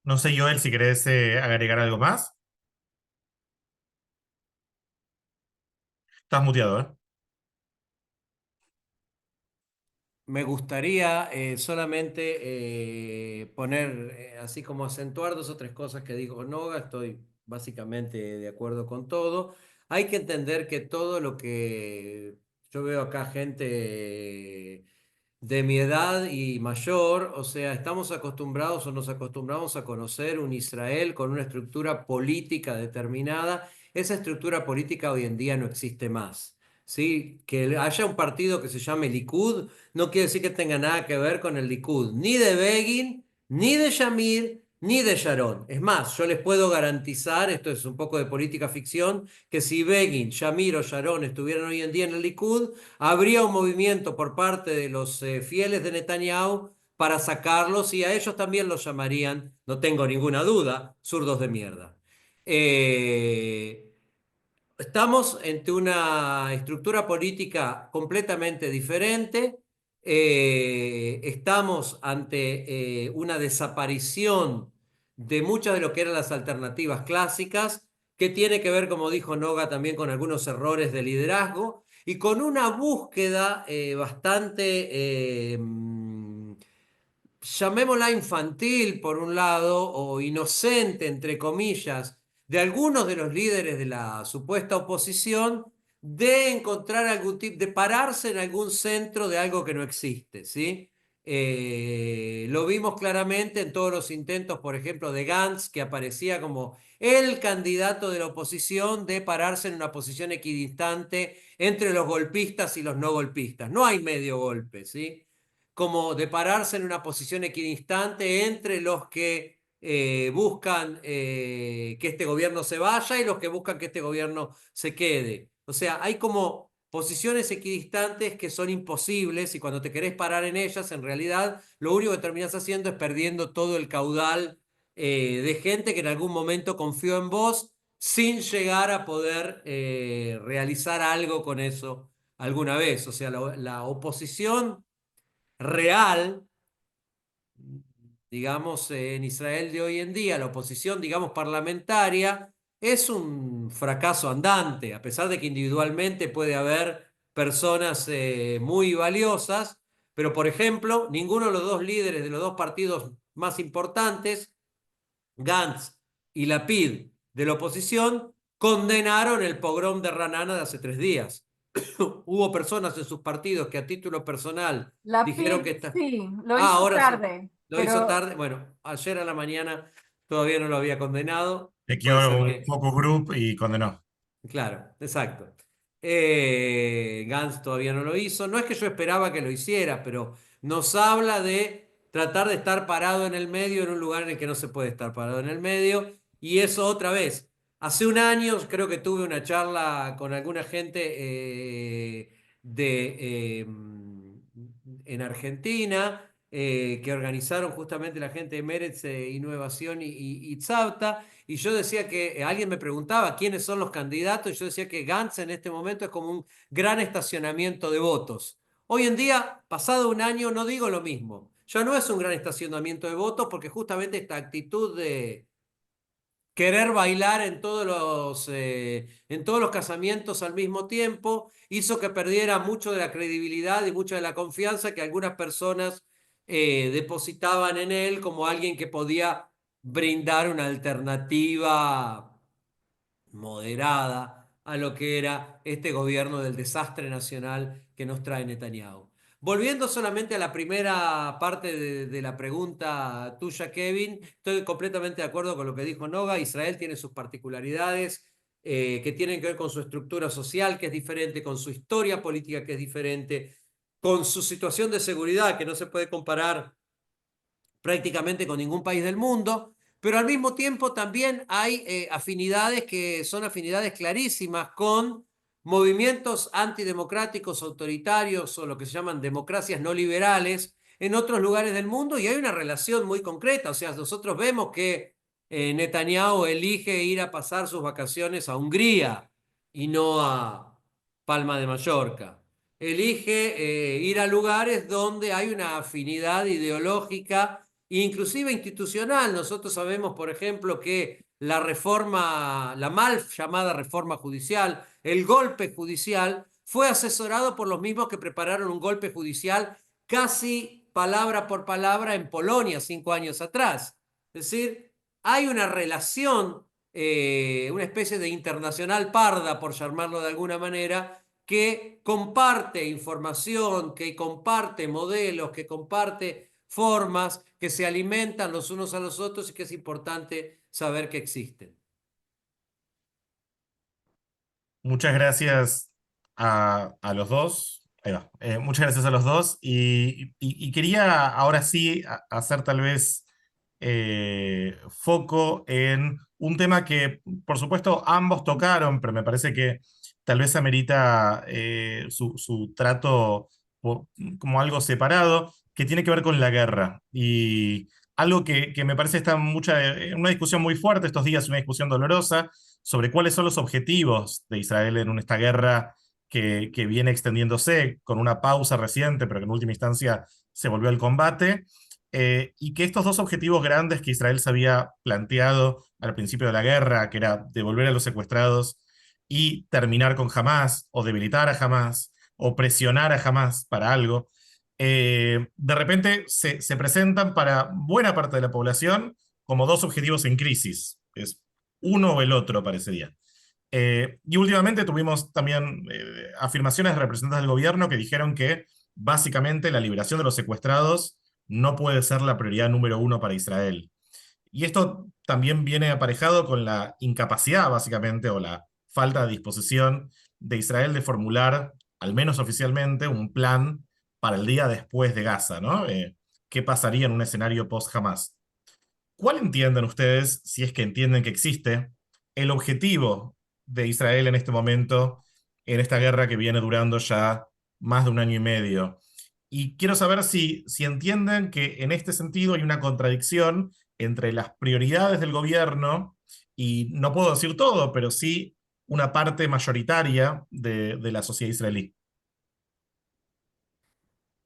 [SPEAKER 1] No sé, Joel, si querés agregar algo más. Estás muteado, ¿eh?
[SPEAKER 3] Me gustaría solamente poner, así como acentuar dos o tres cosas que dijo Noga, estoy básicamente de acuerdo con todo. Hay que entender que todo lo que yo veo acá, gente de mi edad y mayor, o sea, estamos acostumbrados o nos acostumbramos a conocer un Israel con una estructura política determinada. Esa estructura política hoy en día no existe más. ¿Sí? Que haya un partido que se llame Likud no quiere decir que tenga nada que ver con el Likud, ni de Begin, ni de Shamir, ni de Sharon. Es más, yo les puedo garantizar, esto es un poco de política ficción, que si Begin, Shamir o Sharon estuvieran hoy en día en el Likud, habría un movimiento por parte de los fieles de Netanyahu para sacarlos y a ellos también los llamarían, no tengo ninguna duda, zurdos de mierda. Eh, Estamos ante una estructura política completamente diferente. Estamos ante una desaparición de muchas de lo que eran las alternativas clásicas, que tiene que ver, como dijo Noga, también con algunos errores de liderazgo y con una búsqueda bastante llamémosla infantil por un lado, o inocente, entre comillas, de algunos de los líderes de la supuesta oposición, de encontrar algún tipo, de pararse en algún centro de algo que no existe, ¿sí? Lo vimos claramente en todos los intentos, por ejemplo, de Gantz, que aparecía como el candidato de la oposición de pararse en una posición equidistante entre los golpistas y los no golpistas. No hay medio golpe, ¿sí? Como de pararse en una posición equidistante entre los que buscan que este gobierno se vaya y los que buscan que este gobierno se quede. O sea, hay como posiciones equidistantes que son imposibles y cuando te querés parar en ellas, en realidad lo único que terminás haciendo es perdiendo todo el caudal de gente que en algún momento confió en vos sin llegar a poder realizar algo con eso alguna vez. O sea, la oposición real, digamos, en Israel de hoy en día, la oposición, digamos, parlamentaria, es un fracaso andante, a pesar de que individualmente puede haber personas muy valiosas, pero, por ejemplo, ninguno de los dos líderes de los dos partidos más importantes, Gantz y Lapid, de la oposición, condenaron el pogrom de Ranana de hace 3 días. Hubo personas en sus partidos que a título personal
[SPEAKER 2] La
[SPEAKER 3] dijeron
[SPEAKER 2] PID,
[SPEAKER 3] que está...
[SPEAKER 2] sí, lo
[SPEAKER 3] Ah,
[SPEAKER 2] hizo
[SPEAKER 3] ahora sí.
[SPEAKER 2] tarde,
[SPEAKER 3] Lo hizo
[SPEAKER 2] pero
[SPEAKER 3] tarde. Bueno, ayer a la mañana todavía no lo había condenado.
[SPEAKER 1] Le
[SPEAKER 3] Puede
[SPEAKER 1] quedó
[SPEAKER 3] ser
[SPEAKER 1] un
[SPEAKER 3] que...
[SPEAKER 1] focus group y condenó.
[SPEAKER 3] Claro, exacto. Gantz todavía no lo hizo. No es que yo esperaba que lo hiciera, pero nos habla de tratar de estar parado en el medio en un lugar en el que no se puede estar parado en el medio. Y eso otra vez. Hace un año creo que tuve una charla con alguna gente en Argentina que organizaron justamente la gente de Meretz, Innovación y Tzavta, y yo decía que alguien me preguntaba quiénes son los candidatos, y yo decía que Gantz en este momento es como un gran estacionamiento de votos. Hoy en día, pasado un año, no digo lo mismo. Ya no es un gran estacionamiento de votos porque justamente esta actitud de querer bailar en todos los casamientos al mismo tiempo hizo que perdiera mucho de la credibilidad y mucha de la confianza que algunas personas depositaban en él como alguien que podía brindar una alternativa moderada a lo que era este gobierno del desastre nacional que nos trae Netanyahu. Volviendo solamente a la primera parte de la pregunta tuya, Kevin, estoy completamente de acuerdo con lo que dijo Noga. Israel tiene sus particularidades que tienen que ver con su estructura social, que es diferente, con su historia política, que es diferente, con su situación de seguridad, que no se puede comparar prácticamente con ningún país del mundo, pero al mismo tiempo también hay afinidades que son afinidades clarísimas con movimientos antidemocráticos, autoritarios o lo que se llaman democracias no liberales en otros lugares del mundo, y hay una relación muy concreta. O sea, nosotros vemos que Netanyahu elige ir a pasar sus vacaciones a Hungría y no a Palma de Mallorca. Elige ir a lugares donde hay una afinidad ideológica inclusive institucional. Nosotros sabemos, por ejemplo, que la reforma, la mal llamada reforma judicial, el golpe judicial, fue asesorado por los mismos que prepararon un golpe judicial casi palabra por palabra en Polonia 5 años atrás. Es decir, hay una relación, una especie de internacional parda, por llamarlo de alguna manera, que comparte información, que comparte modelos, que comparte formas, que se alimentan los unos a los otros y que es importante saber que existen.
[SPEAKER 1] Muchas gracias a los dos. Ahí va. Muchas gracias a los dos. Y quería ahora sí hacer tal vez foco en un tema que, por supuesto, ambos tocaron, pero me parece que tal vez amerita su trato como algo separado, que tiene que ver con la guerra. Y algo que me parece está en una discusión muy fuerte estos días, una discusión dolorosa sobre cuáles son los objetivos de Israel en esta guerra que viene extendiéndose con una pausa reciente, pero que en última instancia se volvió al combate, y que estos dos objetivos grandes que Israel se había planteado al principio de la guerra, que era devolver a los secuestrados y terminar con Hamas, o debilitar a Hamas, o presionar a Hamas para algo, de repente se presentan para buena parte de la población como dos objetivos en crisis. Es uno o el otro, parecería. Y últimamente tuvimos también afirmaciones de representantes del gobierno que dijeron que básicamente la liberación de los secuestrados no puede ser la prioridad número uno para Israel. Y esto también viene aparejado con la incapacidad, básicamente, o la falta de disposición de Israel de formular, al menos oficialmente, un plan para el día después de Gaza, ¿no? ¿Qué pasaría en un escenario post-Hamas? ¿Cuál entienden ustedes, si es que entienden que existe, el objetivo de Israel en este momento, en esta guerra que viene durando ya más de un año y medio? Y quiero saber si entienden que en este sentido hay una contradicción entre las prioridades del gobierno, y no puedo decir todo, pero sí una parte mayoritaria de la sociedad israelí.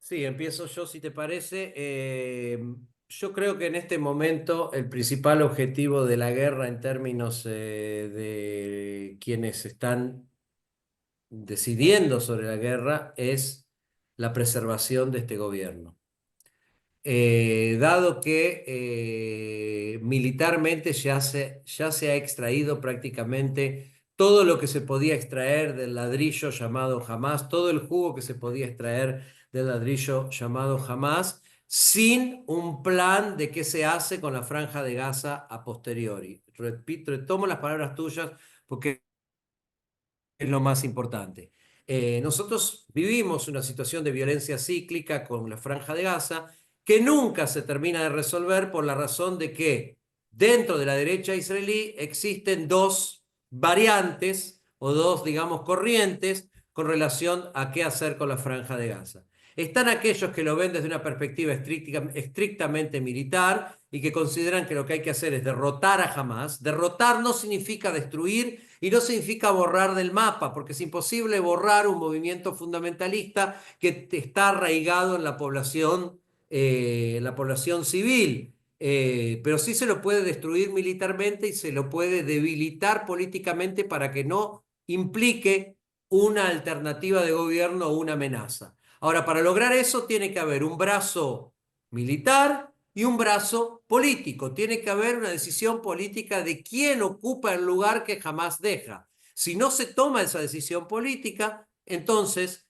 [SPEAKER 3] Sí, empiezo yo, si te parece. Yo creo que en este momento el principal objetivo de la guerra en términos de quienes están decidiendo sobre la guerra es la preservación de este gobierno. Dado que militarmente ya se ha extraído prácticamente todo lo que se podía extraer del ladrillo llamado Hamas, todo el jugo que se podía extraer del ladrillo llamado Hamas, sin un plan de qué se hace con la franja de Gaza a posteriori. Repito, retomo las palabras tuyas porque es lo más importante. Nosotros vivimos una situación de violencia cíclica con la Franja de Gaza que nunca se termina de resolver por la razón de que dentro de la derecha israelí existen dos variantes o dos, digamos, corrientes con relación a qué hacer con la Franja de Gaza. Están aquellos que lo ven desde una perspectiva estrictamente militar y que consideran que lo que hay que hacer es derrotar a Hamás. Derrotar no significa destruir y no significa borrar del mapa, porque es imposible borrar un movimiento fundamentalista que está arraigado en la población civil. Pero sí se lo puede destruir militarmente y se lo puede debilitar políticamente para que no implique una alternativa de gobierno o una amenaza. Ahora, para lograr eso tiene que haber un brazo militar y un brazo político. Tiene que haber una decisión política de quién ocupa el lugar que Hamás deja. Si no se toma esa decisión política, entonces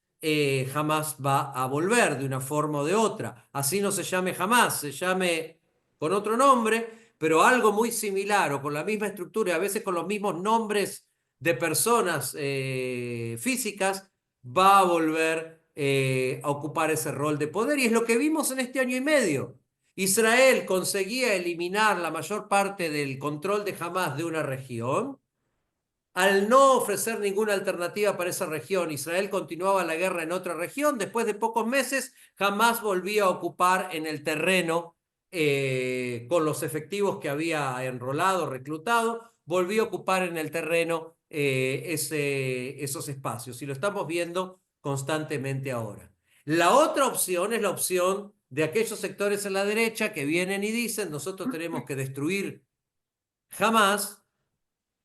[SPEAKER 3] Hamás va a volver de una forma o de otra. Así no se llame Hamás, se llame con otro nombre, pero algo muy similar o con la misma estructura y a veces con los mismos nombres de personas físicas, va a volver a ocupar ese rol de poder. Y es lo que vimos en este año y medio. Israel conseguía eliminar la mayor parte del control de Hamás de una región. Al no ofrecer ninguna alternativa para esa región, Israel continuaba la guerra en otra región. Después de pocos meses, Hamás volvía a ocupar en el terreno con los efectivos que había enrolado, reclutado, volvió a ocupar en el terreno esos espacios. Y lo estamos viendo constantemente ahora. La otra opción es la opción de aquellos sectores en la derecha que vienen y dicen, nosotros tenemos que destruir Hamás,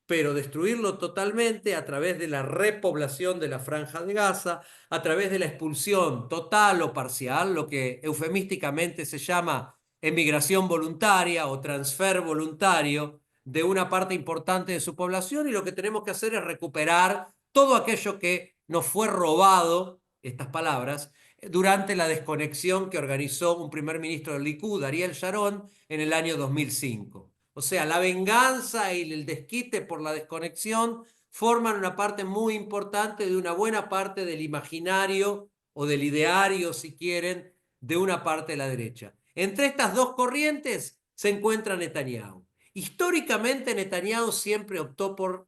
[SPEAKER 3] pero destruirlo totalmente a través de la repoblación de la Franja de Gaza, a través de la expulsión total o parcial, lo que eufemísticamente se llama emigración voluntaria o transfer voluntario de una parte importante de su población, y lo que tenemos que hacer es recuperar todo aquello que nos fue robado, estas palabras, durante la desconexión que organizó un primer ministro del Likud, Ariel Sharon, en el año 2005. O sea, la venganza y el desquite por la desconexión forman una parte muy importante de una buena parte del imaginario o del ideario, si quieren, de una parte de la derecha. Entre estas dos corrientes se encuentra Netanyahu. Históricamente, Netanyahu siempre optó por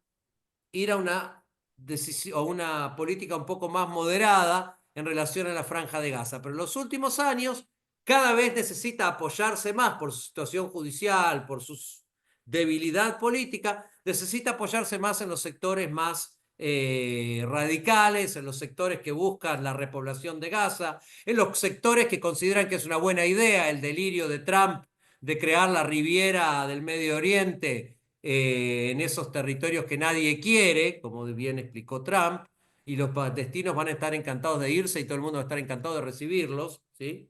[SPEAKER 3] ir a una decisión, a una política un poco más moderada en relación a la Franja de Gaza, pero en los últimos años cada vez necesita apoyarse más por su situación judicial, por su debilidad política, necesita apoyarse más en los sectores más radicales, en los sectores que buscan la repoblación de Gaza, en los sectores que consideran que es una buena idea el delirio de Trump de crear la Riviera del Medio Oriente en esos territorios que nadie quiere, como bien explicó Trump, y los palestinos van a estar encantados de irse y todo el mundo va a estar encantado de recibirlos, ¿sí?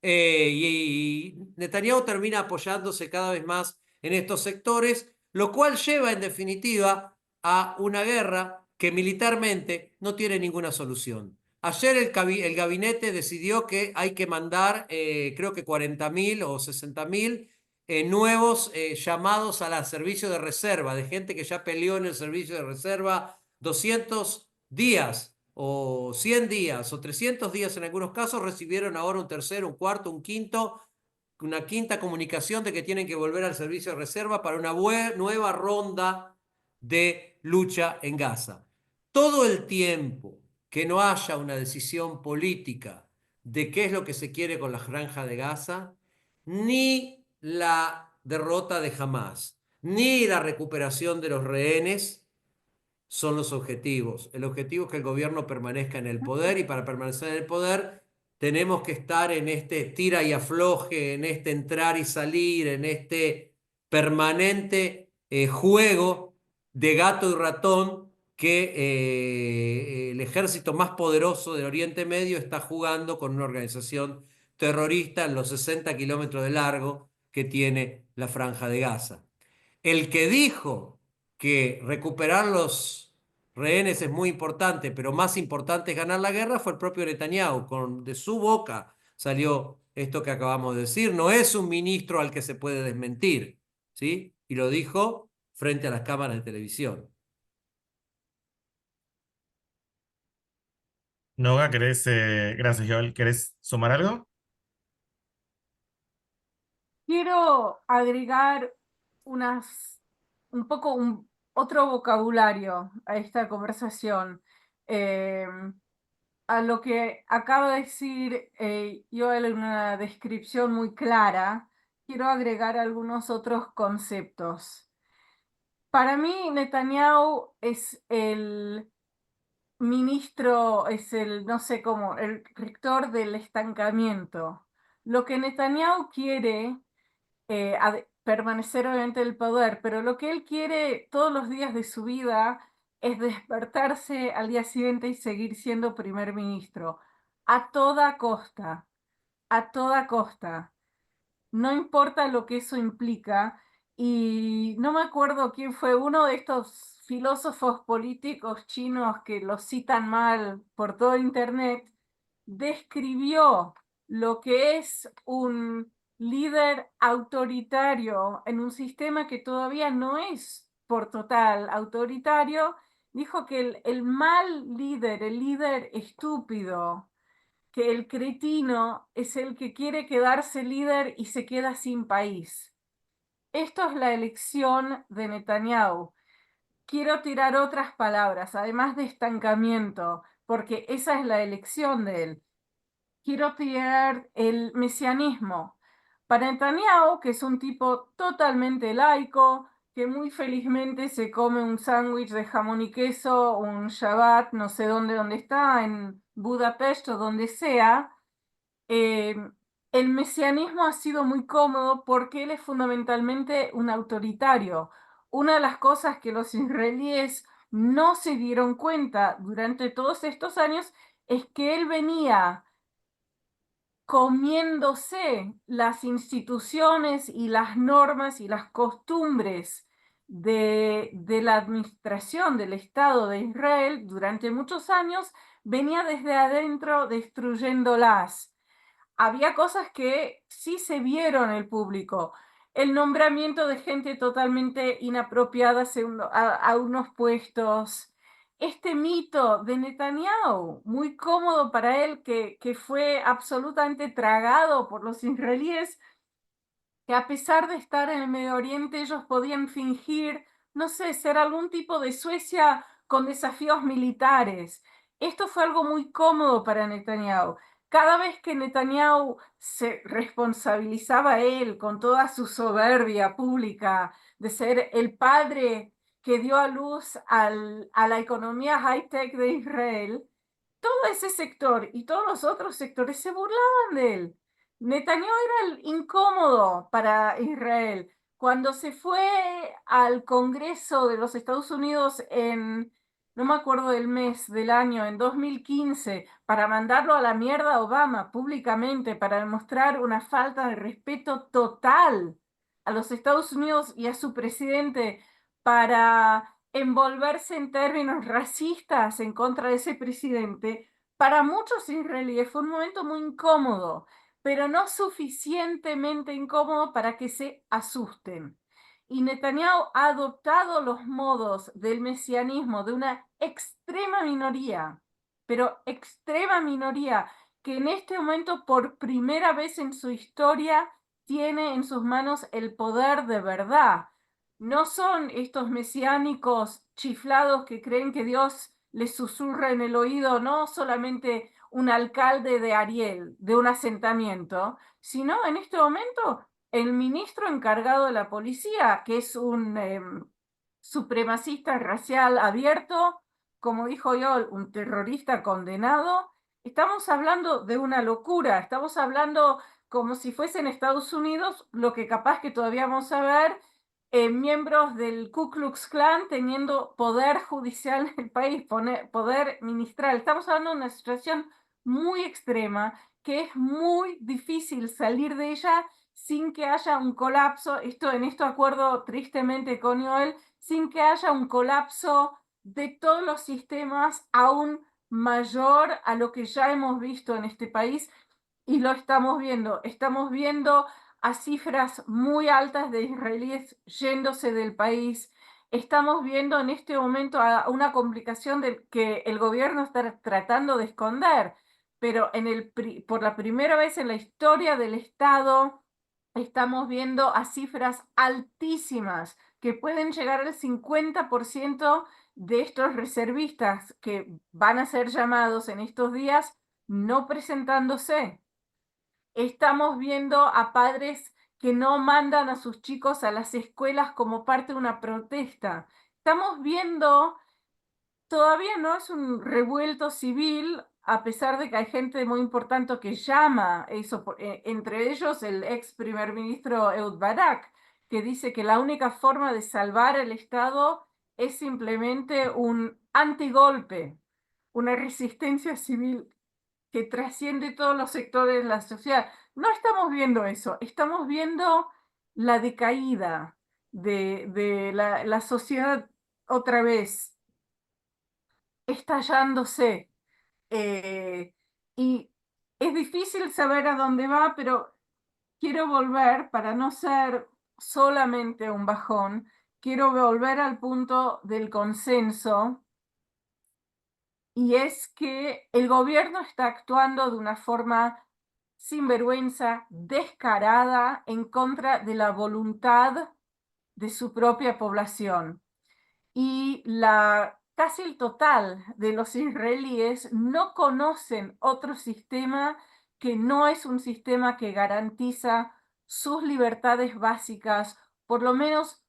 [SPEAKER 3] Y Netanyahu termina apoyándose cada vez más en estos sectores, lo cual lleva en definitiva a una guerra que militarmente no tiene ninguna solución. Ayer el gabinete decidió que hay que mandar, creo que 40.000 o 60.000 nuevos llamados al servicio de reserva, de gente que ya peleó en el servicio de reserva 200 días o 100 días o 300 días en algunos casos, recibieron ahora un tercero, un cuarto, un quinto, una quinta comunicación de que tienen que volver al servicio de reserva para una nueva ronda de lucha en Gaza. Todo el tiempo que no haya una decisión política de qué es lo que se quiere con la Franja de Gaza, ni la derrota de Hamás, ni la recuperación de los rehenes son los objetivos. El objetivo es que el gobierno permanezca en el poder, y para permanecer en el poder tenemos que estar en este tira y afloje, en este entrar y salir, en este permanente juego de gato y ratón que el ejército más poderoso del Oriente Medio está jugando con una organización terrorista en los 60 kilómetros de largo que tiene la Franja de Gaza. El que dijo que recuperar los rehenes es muy importante, pero más importante es ganar la guerra, fue el propio Netanyahu. De su boca salió esto que acabamos de decir. No es un ministro al que se puede desmentir, ¿sí? Y lo dijo frente a las cámaras de televisión.
[SPEAKER 1] Noga, gracias, Joel, ¿querés sumar algo?
[SPEAKER 2] Quiero agregar un poco otro vocabulario a esta conversación. a lo que acaba de decir Joel en una descripción muy clara, quiero agregar algunos otros conceptos. Para mí, Netanyahu es el ministro, es el, no sé cómo, el rector del estancamiento. Lo que Netanyahu quiere, permanecer obviamente en el poder, pero lo que él quiere todos los días de su vida es despertarse al día siguiente y seguir siendo primer ministro, a toda costa, a toda costa. No importa lo que eso implica. Y no me acuerdo quién fue uno de estos filósofos políticos chinos que lo citan mal por todo internet, describió lo que es un líder autoritario en un sistema que todavía no es por total autoritario. Dijo que el mal líder, el líder estúpido, que el cretino es el que quiere quedarse líder y se queda sin país. Esto es la elección de Netanyahu. Quiero tirar otras palabras, además de estancamiento, porque esa es la elección de él. Quiero tirar el mesianismo. Para Netanyahu, que es un tipo totalmente laico, que muy felizmente se come un sándwich de jamón y queso, un Shabbat, no sé dónde está, en Budapest o donde sea, eh, el mesianismo ha sido muy cómodo porque él es fundamentalmente un autoritario. Una de las cosas que los israelíes no se dieron cuenta durante todos estos años es que él venía comiéndose las instituciones y las normas y las costumbres de la administración del Estado de Israel durante muchos años, venía desde adentro destruyéndolas. Había cosas que sí se vieron en el público. El nombramiento de gente totalmente inapropiada a unos puestos. Este mito de Netanyahu, muy cómodo para él, que fue absolutamente tragado por los israelíes, que a pesar de estar en el Medio Oriente, ellos podían fingir, no sé, ser algún tipo de Suecia con desafíos militares. Esto fue algo muy cómodo para Netanyahu. Cada vez que Netanyahu se responsabilizaba a él con toda su soberbia pública de ser el padre que dio a luz a la economía high-tech de Israel, todo ese sector y todos los otros sectores se burlaban de él. Netanyahu era el incómodo para Israel. Cuando se fue al Congreso de los Estados Unidos en, no me acuerdo del mes, del año, en 2015, para mandarlo a la mierda a Obama públicamente, para demostrar una falta de respeto total a los Estados Unidos y a su presidente, para envolverse en términos racistas en contra de ese presidente, para muchos israelíes fue un momento muy incómodo, pero no suficientemente incómodo para que se asusten. Y Netanyahu ha adoptado los modos del mesianismo de una extrema minoría, pero extrema minoría, que en este momento por primera vez en su historia tiene en sus manos el poder de verdad. No son estos mesiánicos chiflados que creen que Dios les susurra en el oído, no solamente un alcalde de Ariel, de un asentamiento, sino en este momento el ministro encargado de la policía, que es un supremacista racial abierto, como dijo yo, un terrorista condenado. Estamos hablando de una locura, estamos hablando como si fuese en Estados Unidos, lo que capaz que todavía vamos a ver, miembros del Ku Klux Klan teniendo poder judicial en el país, poder ministral. Estamos hablando de una situación muy extrema que es muy difícil salir de ella sin que haya un colapso. En esto acuerdo tristemente con Joel, sin que haya un colapso de todos los sistemas aún mayor a lo que ya hemos visto en este país, y lo estamos viendo. Estamos viendo a cifras muy altas de israelíes yéndose del país. Estamos viendo en este momento a una complicación que el gobierno está tratando de esconder, pero por la primera vez en la historia del Estado estamos viendo a cifras altísimas que pueden llegar al 50% de estos reservistas que van a ser llamados en estos días no presentándose. Estamos viendo a padres que no mandan a sus chicos a las escuelas como parte de una protesta. Estamos viendo, todavía no es un revuelto civil, a pesar de que hay gente muy importante que llama eso, entre ellos el ex primer ministro Ehud Barak, que dice que la única forma de salvar el Estado es simplemente un antigolpe, una resistencia civil que trasciende todos los sectores de la sociedad. No estamos viendo eso, estamos viendo la decaída de la sociedad otra vez estallándose. Y es difícil saber a dónde va, pero quiero volver, para no ser solamente un bajón, quiero volver al punto del consenso, y es que el gobierno está actuando de una forma sinvergüenza, descarada, en contra de la voluntad de su propia población. Y casi el total de los israelíes no conocen otro sistema que no es un sistema que garantiza sus libertades básicas, por lo menos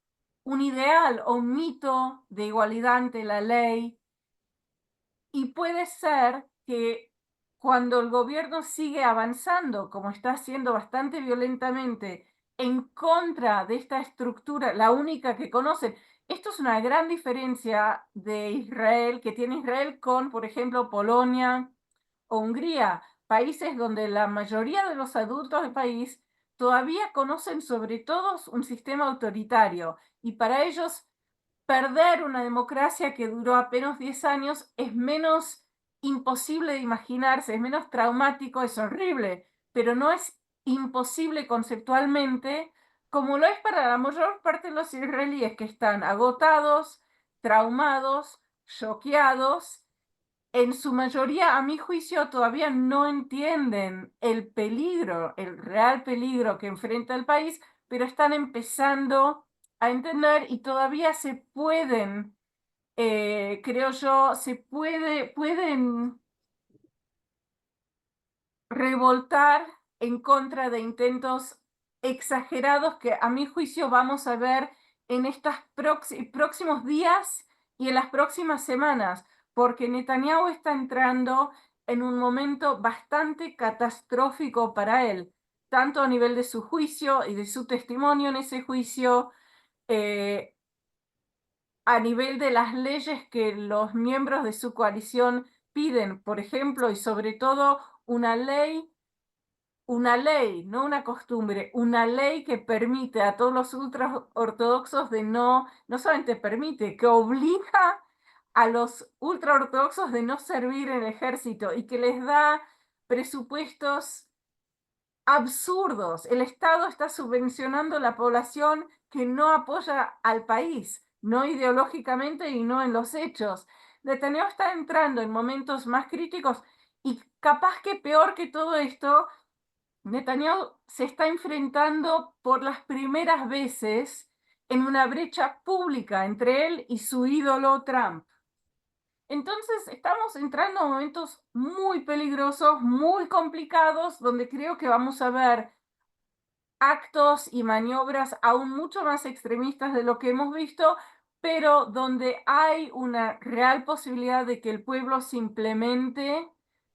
[SPEAKER 2] un ideal o un mito de igualdad ante la ley. Y puede ser que cuando el gobierno sigue avanzando, como está haciendo bastante violentamente, en contra de esta estructura, la única que conocen, esto es una gran diferencia de Israel, que tiene Israel con, por ejemplo, Polonia o Hungría, países donde la mayoría de los adultos del país todavía conocen sobre todo un sistema autoritario, y para ellos perder una democracia que duró apenas 10 años es menos imposible de imaginarse, es menos traumático, es horrible, pero no es imposible conceptualmente como lo es para la mayor parte de los israelíes, que están agotados, traumados, choqueados. En su mayoría, a mi juicio, todavía no entienden el peligro, el real peligro que enfrenta el país, pero están empezando a entender, y todavía se pueden, creo yo, pueden revoltar en contra de intentos exagerados que a mi juicio vamos a ver en estos próximos días y en las próximas semanas, porque Netanyahu está entrando en un momento bastante catastrófico para él, tanto a nivel de su juicio y de su testimonio en ese juicio, eh, a nivel de las leyes que los miembros de su coalición piden, por ejemplo, y sobre todo una ley, no una costumbre, una ley que permite a todos los ultraortodoxos no solamente permite, que obliga a los ultraortodoxos de no servir en el ejército, y que les da presupuestos absurdos. El Estado está subvencionando la población que no apoya al país, no ideológicamente y no en los hechos. Netanyahu está entrando en momentos más críticos, y capaz que peor que todo esto, Netanyahu se está enfrentando por las primeras veces en una brecha pública entre él y su ídolo Trump. Entonces estamos entrando a momentos muy peligrosos, muy complicados, donde creo que vamos a ver actos y maniobras aún mucho más extremistas de lo que hemos visto, pero donde hay una real posibilidad de que el pueblo simplemente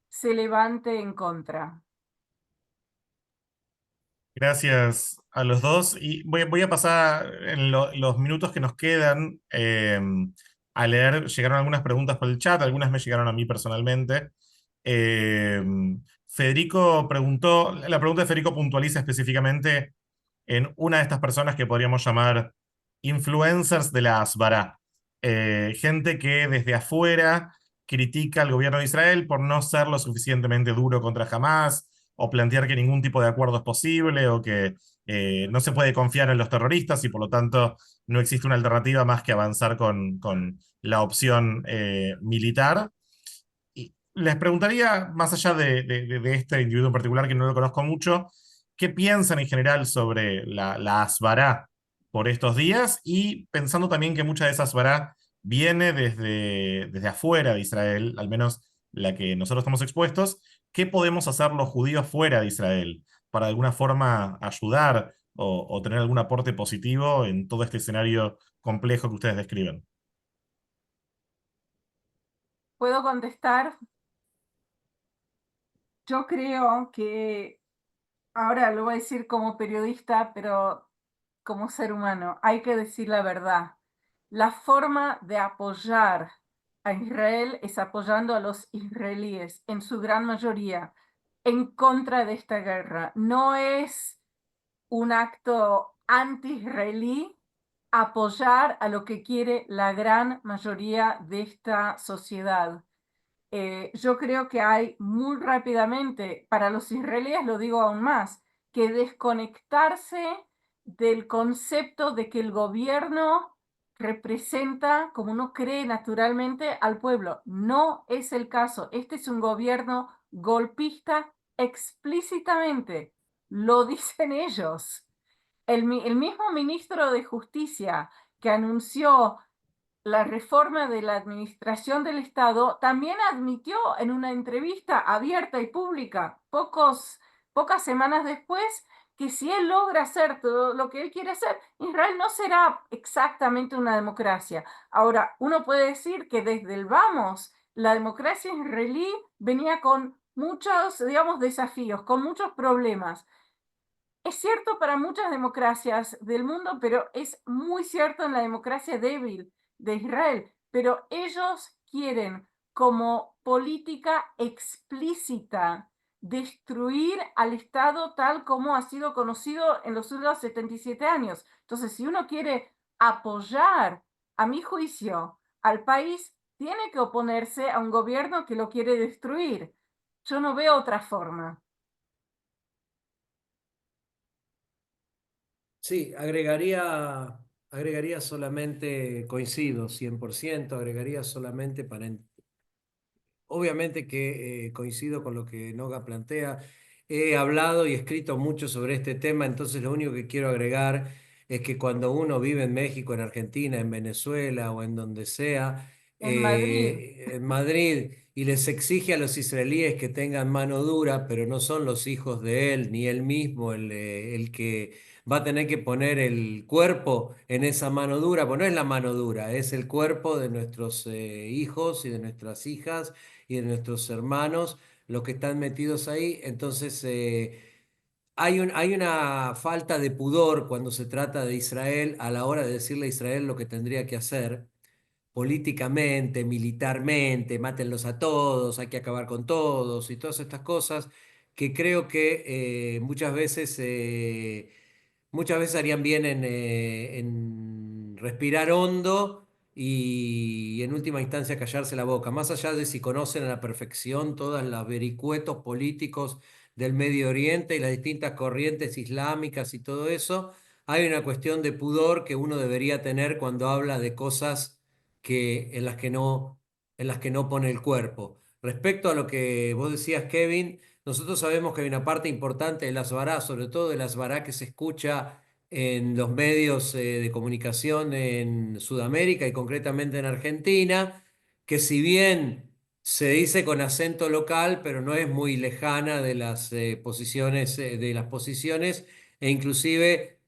[SPEAKER 2] se levante en contra.
[SPEAKER 1] Gracias a los dos. Y voy a pasar en los minutos que nos quedan a leer. Llegaron algunas preguntas por el chat, algunas me llegaron a mí personalmente. Eh, Federico preguntó, la pregunta de Federico puntualiza específicamente en una de estas personas que podríamos llamar influencers de la Asbará. Gente que desde afuera critica al gobierno de Israel por no ser lo suficientemente duro contra Hamas, o plantear que ningún tipo de acuerdo es posible, o que no se puede confiar en los terroristas y por lo tanto no existe una alternativa más que avanzar con la opción militar. Y les preguntaría, más allá de este individuo en particular que no lo conozco mucho, ¿qué piensan en general sobre la Asbará por estos días? Y pensando también que mucha de esa Asbará viene desde afuera de Israel, al menos la que nosotros estamos expuestos. ¿Qué podemos hacer los judíos fuera de Israel para de alguna forma ayudar o tener algún aporte positivo en todo este escenario complejo que ustedes describen?
[SPEAKER 2] ¿Puedo contestar? Yo creo que, ahora lo voy a decir como periodista, pero como ser humano, hay que decir la verdad. La forma de apoyar a Israel es apoyando a los israelíes, en su gran mayoría, en contra de esta guerra. No es un acto anti-israelí apoyar a lo que quiere la gran mayoría de esta sociedad. Yo creo que hay muy rápidamente, para los israelíes lo digo aún más, que desconectarse del concepto de que el gobierno representa, como uno cree naturalmente, al pueblo. No es el caso. Este es un gobierno golpista explícitamente. Lo dicen ellos. El mismo ministro de Justicia que anunció la reforma de la administración del Estado también admitió en una entrevista abierta y pública pocas semanas después que si él logra hacer todo lo que él quiere hacer, Israel no será exactamente una democracia. Ahora, uno puede decir que desde el vamos, la democracia israelí venía con muchos, digamos, desafíos, con muchos problemas. Es cierto para muchas democracias del mundo, pero es muy cierto en la democracia débil de Israel. Pero ellos quieren como política explícita destruir al Estado tal como ha sido conocido en los últimos 77 años. Entonces, si uno quiere apoyar, a mi juicio, al país, tiene que oponerse a un gobierno que lo quiere destruir. Yo no veo otra forma.
[SPEAKER 3] Sí, agregaría solamente, coincido 100%, agregaría solamente obviamente que coincido con lo que Noga plantea. He hablado y escrito mucho sobre este tema, entonces lo único que quiero agregar es que cuando uno vive en México, en Argentina, en Venezuela o en donde sea,
[SPEAKER 2] En Madrid.
[SPEAKER 3] en Madrid, y les exige a los israelíes que tengan mano dura, pero no son los hijos de él ni él mismo el que va a tener que poner el cuerpo en esa mano dura, pues no es la mano dura, es el cuerpo de nuestros hijos y de nuestras hijas y de nuestros hermanos, los que están metidos ahí. Entonces, hay una falta de pudor cuando se trata de Israel a la hora de decirle a Israel lo que tendría que hacer políticamente, militarmente, mátenlos a todos, hay que acabar con todos y todas estas cosas que creo que muchas veces harían bien en respirar hondo y en última instancia callarse la boca, más allá de si conocen a la perfección todos los vericuetos políticos del Medio Oriente y las distintas corrientes islámicas y todo eso, hay una cuestión de pudor que uno debería tener cuando habla de cosas en las que no pone el cuerpo. Respecto a lo que vos decías, Kevin, nosotros sabemos que hay una parte importante de las Asbará, sobre todo de las Asbará que se escucha en los medios de comunicación en Sudamérica y concretamente en Argentina, que si bien se dice con acento local, pero no es muy lejana de las posiciones, e inclusive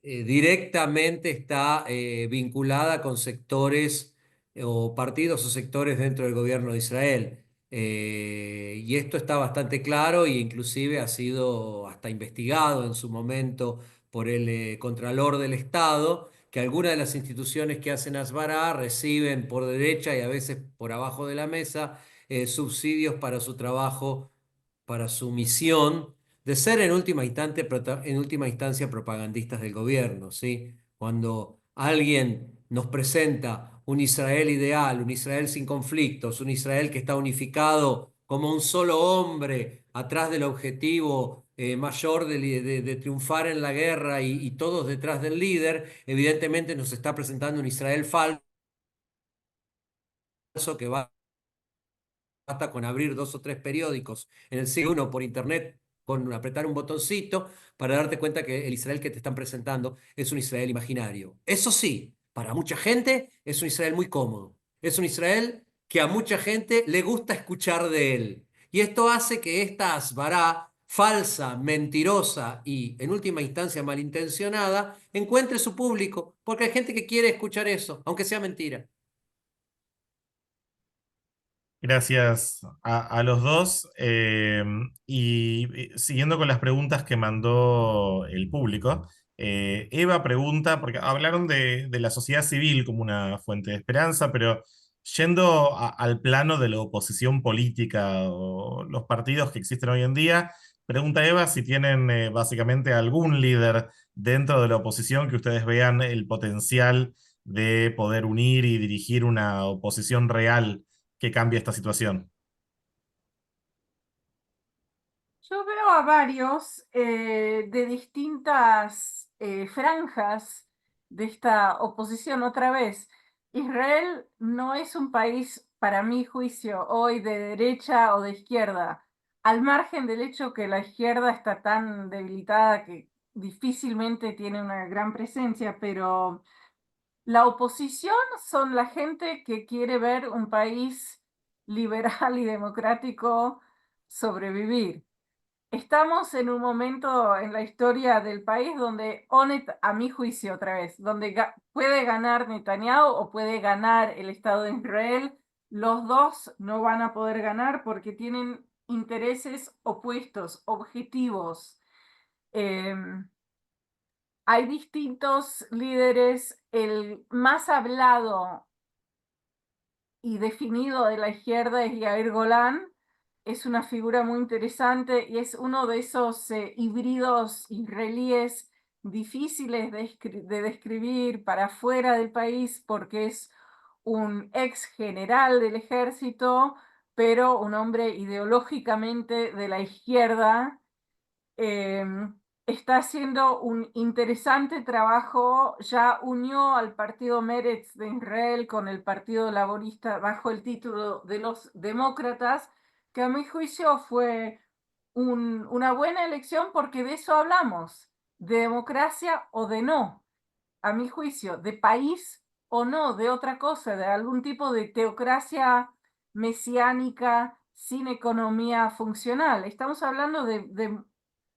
[SPEAKER 3] directamente está vinculada con sectores o partidos o sectores dentro del gobierno de Israel. Y esto está bastante claro e inclusive ha sido hasta investigado en su momento por el Contralor del Estado, que algunas de las instituciones que hacen Asbará reciben por derecha y a veces por abajo de la mesa subsidios para su trabajo, para su misión de ser en última instancia propagandistas del gobierno, ¿sí? Cuando alguien nos presenta un Israel ideal, un Israel sin conflictos, un Israel que está unificado como un solo hombre atrás del objetivo mayor de triunfar en la guerra y todos detrás del líder, evidentemente nos está presentando un Israel falso que basta con abrir dos o tres periódicos en el siglo I por internet, con apretar un botoncito para darte cuenta que el Israel que te están presentando es un Israel imaginario. Eso sí, para mucha gente es un Israel muy cómodo. Es un Israel que a mucha gente le gusta escuchar de él. Y esto hace que esta asbará falsa, mentirosa y en última instancia malintencionada encuentre su público, porque hay gente que quiere escuchar eso, aunque sea mentira.
[SPEAKER 1] Gracias a los dos. Siguiendo con las preguntas que mandó el público, Eva pregunta, porque hablaron de la sociedad civil como una fuente de esperanza, pero yendo al plano de la oposición política o los partidos que existen hoy en día, pregunta Eva si tienen básicamente algún líder dentro de la oposición que ustedes vean el potencial de poder unir y dirigir una oposición real que cambie esta situación.
[SPEAKER 2] Yo veo a varios de distintas franjas de esta oposición. Otra vez, Israel no es un país, para mi juicio, hoy de derecha o de izquierda, al margen del hecho que la izquierda está tan debilitada que difícilmente tiene una gran presencia, pero la oposición son la gente que quiere ver un país liberal y democrático sobrevivir. Estamos en un momento en la historia del país donde, a mi juicio otra vez, donde puede ganar Netanyahu o puede ganar el Estado de Israel. Los dos no van a poder ganar porque tienen intereses opuestos, objetivos. Hay distintos líderes. El más hablado y definido de la izquierda es Yair Golan. Es una figura muy interesante y es uno de esos híbridos israelíes difíciles de describir para fuera del país porque es un ex general del ejército, pero un hombre ideológicamente de la izquierda. eh, Está haciendo un interesante trabajo, ya unió al partido Meretz de Israel con el Partido Laborista bajo el título de los demócratas, que a mi juicio fue una buena elección porque de eso hablamos, de democracia o de no, a mi juicio, de país o no, de otra cosa, de algún tipo de teocracia mesiánica sin economía funcional. Estamos hablando de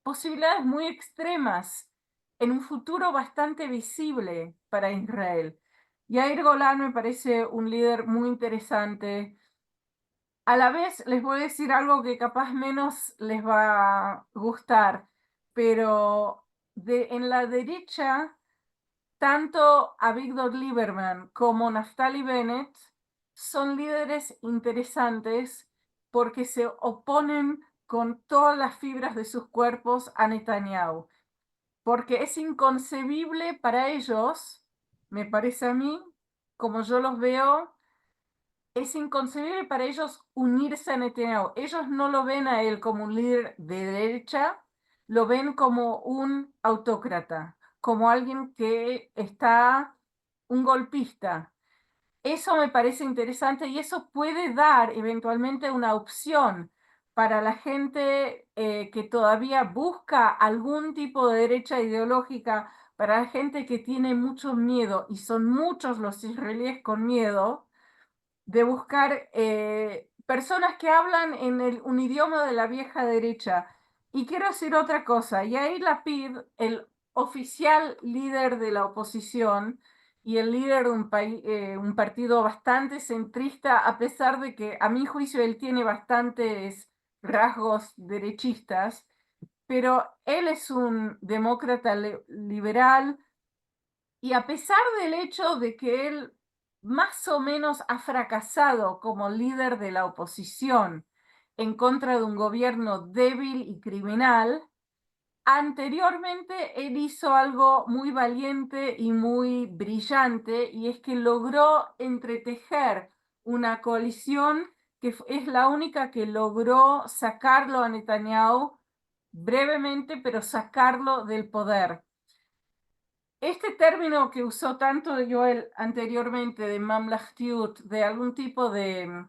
[SPEAKER 2] posibilidades muy extremas en un futuro bastante visible para Israel. Yair Golan me parece un líder muy interesante. A la vez les voy a decir algo que capaz menos les va a gustar, pero en la derecha, tanto Avigdor Lieberman como Naftali Bennett son líderes interesantes porque se oponen con todas las fibras de sus cuerpos a Netanyahu, porque es inconcebible para ellos, me parece a mí, como yo los veo, es inconcebible para ellos unirse a Netanyahu. Ellos no lo ven a él como un líder de derecha, lo ven como un autócrata, como alguien que está, un golpista. Eso me parece interesante y eso puede dar eventualmente una opción para la gente que todavía busca algún tipo de derecha ideológica, para la gente que tiene mucho miedo, y son muchos los israelíes con miedo, de buscar personas que hablan en un idioma de la vieja derecha. Y quiero decir otra cosa, Yair Lapid, el oficial líder de la oposición y el líder de un partido bastante centrista, a pesar de que a mi juicio él tiene bastantes rasgos derechistas, pero él es un demócrata liberal, y a pesar del hecho de que él más o menos ha fracasado como líder de la oposición en contra de un gobierno débil y criminal, anteriormente él hizo algo muy valiente y muy brillante, y es que logró entretejer una coalición que es la única que logró sacarlo a Netanyahu brevemente, pero sacarlo del poder. Este término que usó tanto Joel anteriormente de mamlachtiut, de algún tipo de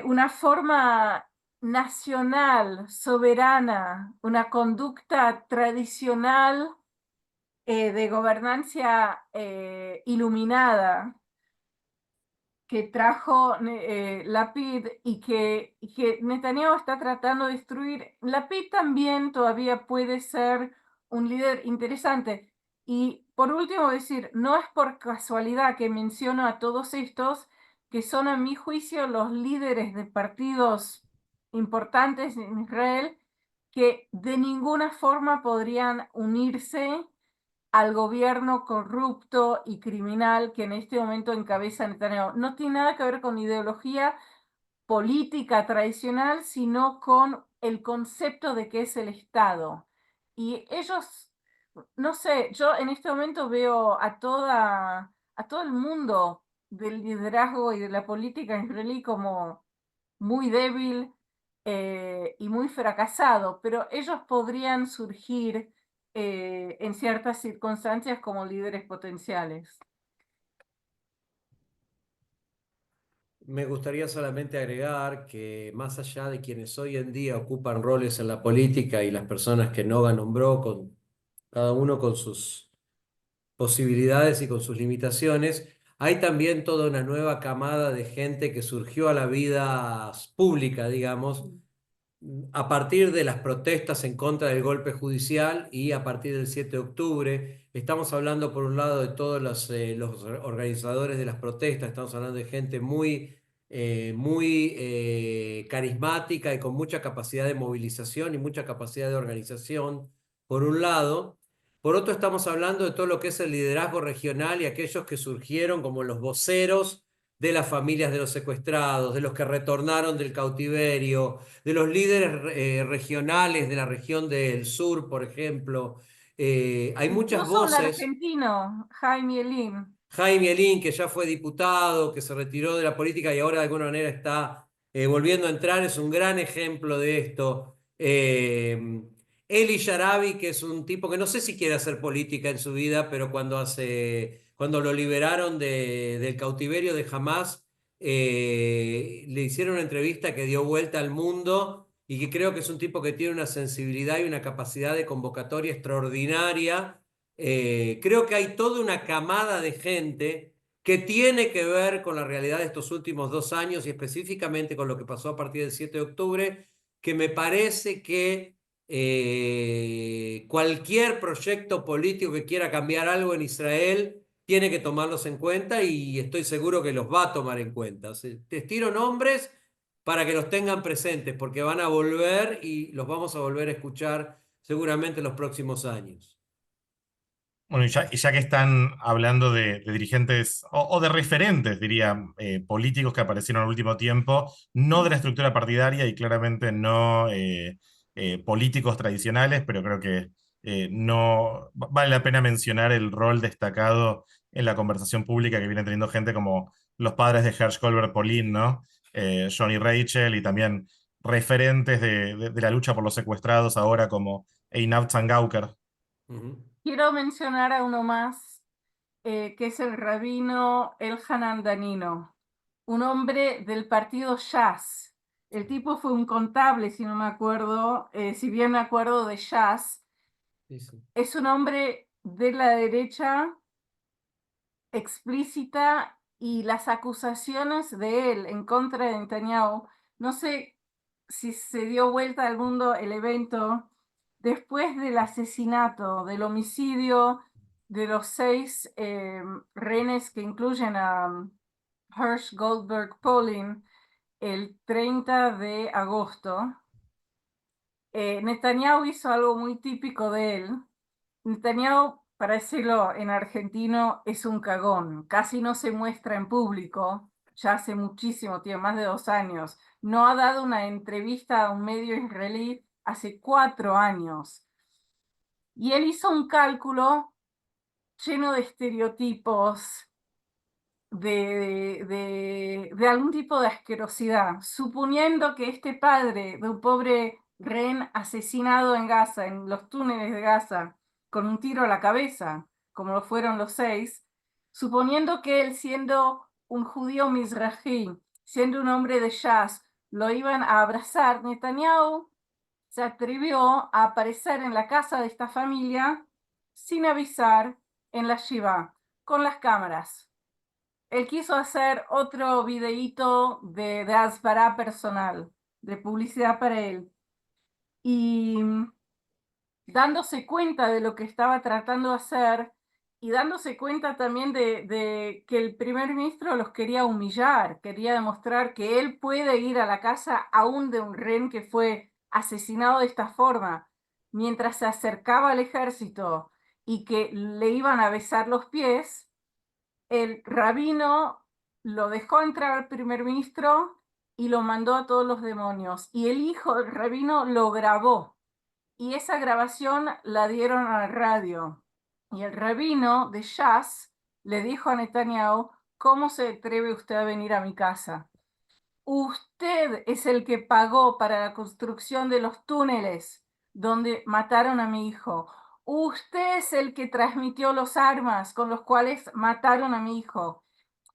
[SPEAKER 2] una forma nacional, soberana, una conducta tradicional de gobernanza iluminada que trajo Lapid y que Netanyahu está tratando de destruir. Lapid también todavía puede ser un líder interesante. Y por último decir, no es por casualidad que menciono a todos estos, que son a mi juicio los líderes de partidos importantes en Israel, que de ninguna forma podrían unirse al gobierno corrupto y criminal que en este momento encabeza Netanyahu. No tiene nada que ver con ideología política tradicional, sino con el concepto de qué es el Estado. Y ellos, no sé, yo en este momento veo a todo el mundo del liderazgo y de la política israelí como muy débil y muy fracasado, pero ellos podrían surgir en ciertas circunstancias como líderes potenciales.
[SPEAKER 3] Me gustaría solamente agregar que más allá de quienes hoy en día ocupan roles en la política y las personas que Noga nombró, con cada uno con sus posibilidades y con sus limitaciones, hay también toda una nueva camada de gente que surgió a la vida pública, digamos, a partir de las protestas en contra del golpe judicial y a partir del 7 de octubre. Estamos hablando, por un lado, de todos los organizadores de las protestas, estamos hablando de gente muy carismática y con mucha capacidad de movilización y mucha capacidad de organización, por un lado. Por otro, estamos hablando de todo lo que es el liderazgo regional y aquellos que surgieron como los voceros de las familias de los secuestrados, de los que retornaron del cautiverio, de los líderes regionales de la región del sur, por ejemplo. Hay muchas
[SPEAKER 2] Incluso un
[SPEAKER 3] voces.
[SPEAKER 2] argentino, Jaime Elín.
[SPEAKER 3] Jaime Elín, que ya fue diputado, que se retiró de la política y ahora de alguna manera está volviendo a entrar, es un gran ejemplo de esto. Eli Sharabi, que es un tipo que no sé si quiere hacer política en su vida, pero cuando lo liberaron del cautiverio de Hamas, le hicieron una entrevista que dio vuelta al mundo y que creo que es un tipo que tiene una sensibilidad y una capacidad de convocatoria extraordinaria. Creo que hay toda una camada de gente que tiene que ver con la realidad de estos últimos 2 años y específicamente con lo que pasó a partir del 7 de octubre, que me parece que cualquier proyecto político que quiera cambiar algo en Israel tiene que tomarlos en cuenta y estoy seguro que los va a tomar en cuenta. O sea, te tiro nombres para que los tengan presentes porque van a volver y los vamos a volver a escuchar seguramente en los próximos años.
[SPEAKER 1] Bueno, y ya que están hablando de dirigentes o de referentes, diría, políticos que aparecieron al último tiempo, no de la estructura partidaria y claramente no políticos tradicionales, pero creo que no vale la pena mencionar el rol destacado en la conversación pública que viene teniendo gente como los padres de Hersh Goldberg Polin, ¿no? John y Rachel, y también referentes de la lucha por los secuestrados ahora como Einav Zangauker.
[SPEAKER 3] Ujú.
[SPEAKER 2] Quiero mencionar a uno más, que es el rabino Elhanan Danino, un hombre del partido Shas. El tipo fue un contable, si no me acuerdo, si bien me acuerdo de Shas.
[SPEAKER 3] Sí, sí.
[SPEAKER 2] Es un hombre de la derecha explícita y las acusaciones de él en contra de Netanyahu, no sé si se dio vuelta al mundo el evento después del asesinato, del homicidio de los 6 rehenes que incluyen a Hersh Goldberg Polin el 30 de agosto. Netanyahu hizo algo muy típico de él. Netanyahu, para decirlo en argentino, es un cagón. Casi no se muestra en público, ya hace muchísimo tiempo, más de 2 años. No ha dado una entrevista a un medio israelí hace 4 años. Y él hizo un cálculo lleno de estereotipos, de algún tipo de asquerosidad, suponiendo que este padre de un pobre rehén asesinado en Gaza, en los túneles de Gaza, con un tiro a la cabeza, como lo fueron los 6, suponiendo que él, siendo un judío mizrahi, siendo un hombre de Shas, lo iban a abrazar, Netanyahu se atrevió a aparecer en la casa de esta familia sin avisar en la Shiva, con las cámaras. Él quiso hacer otro videíto de Aspará personal, de publicidad para él. Y dándose cuenta de lo que estaba tratando de hacer y dándose cuenta también de que el primer ministro los quería humillar, quería demostrar que él puede ir a la casa aún de un rehén que fue asesinado de esta forma, mientras se acercaba al ejército y que le iban a besar los pies, el rabino lo dejó entrar al primer ministro y lo mandó a todos los demonios. Y el hijo del rabino lo grabó. Y esa grabación la dieron a la radio. Y el rabino de Shas le dijo a Netanyahu, ¿cómo se atreve usted a venir a mi casa? Usted es el que pagó para la construcción de los túneles donde mataron a mi hijo. Usted es el que transmitió los armas con los cuales mataron a mi hijo.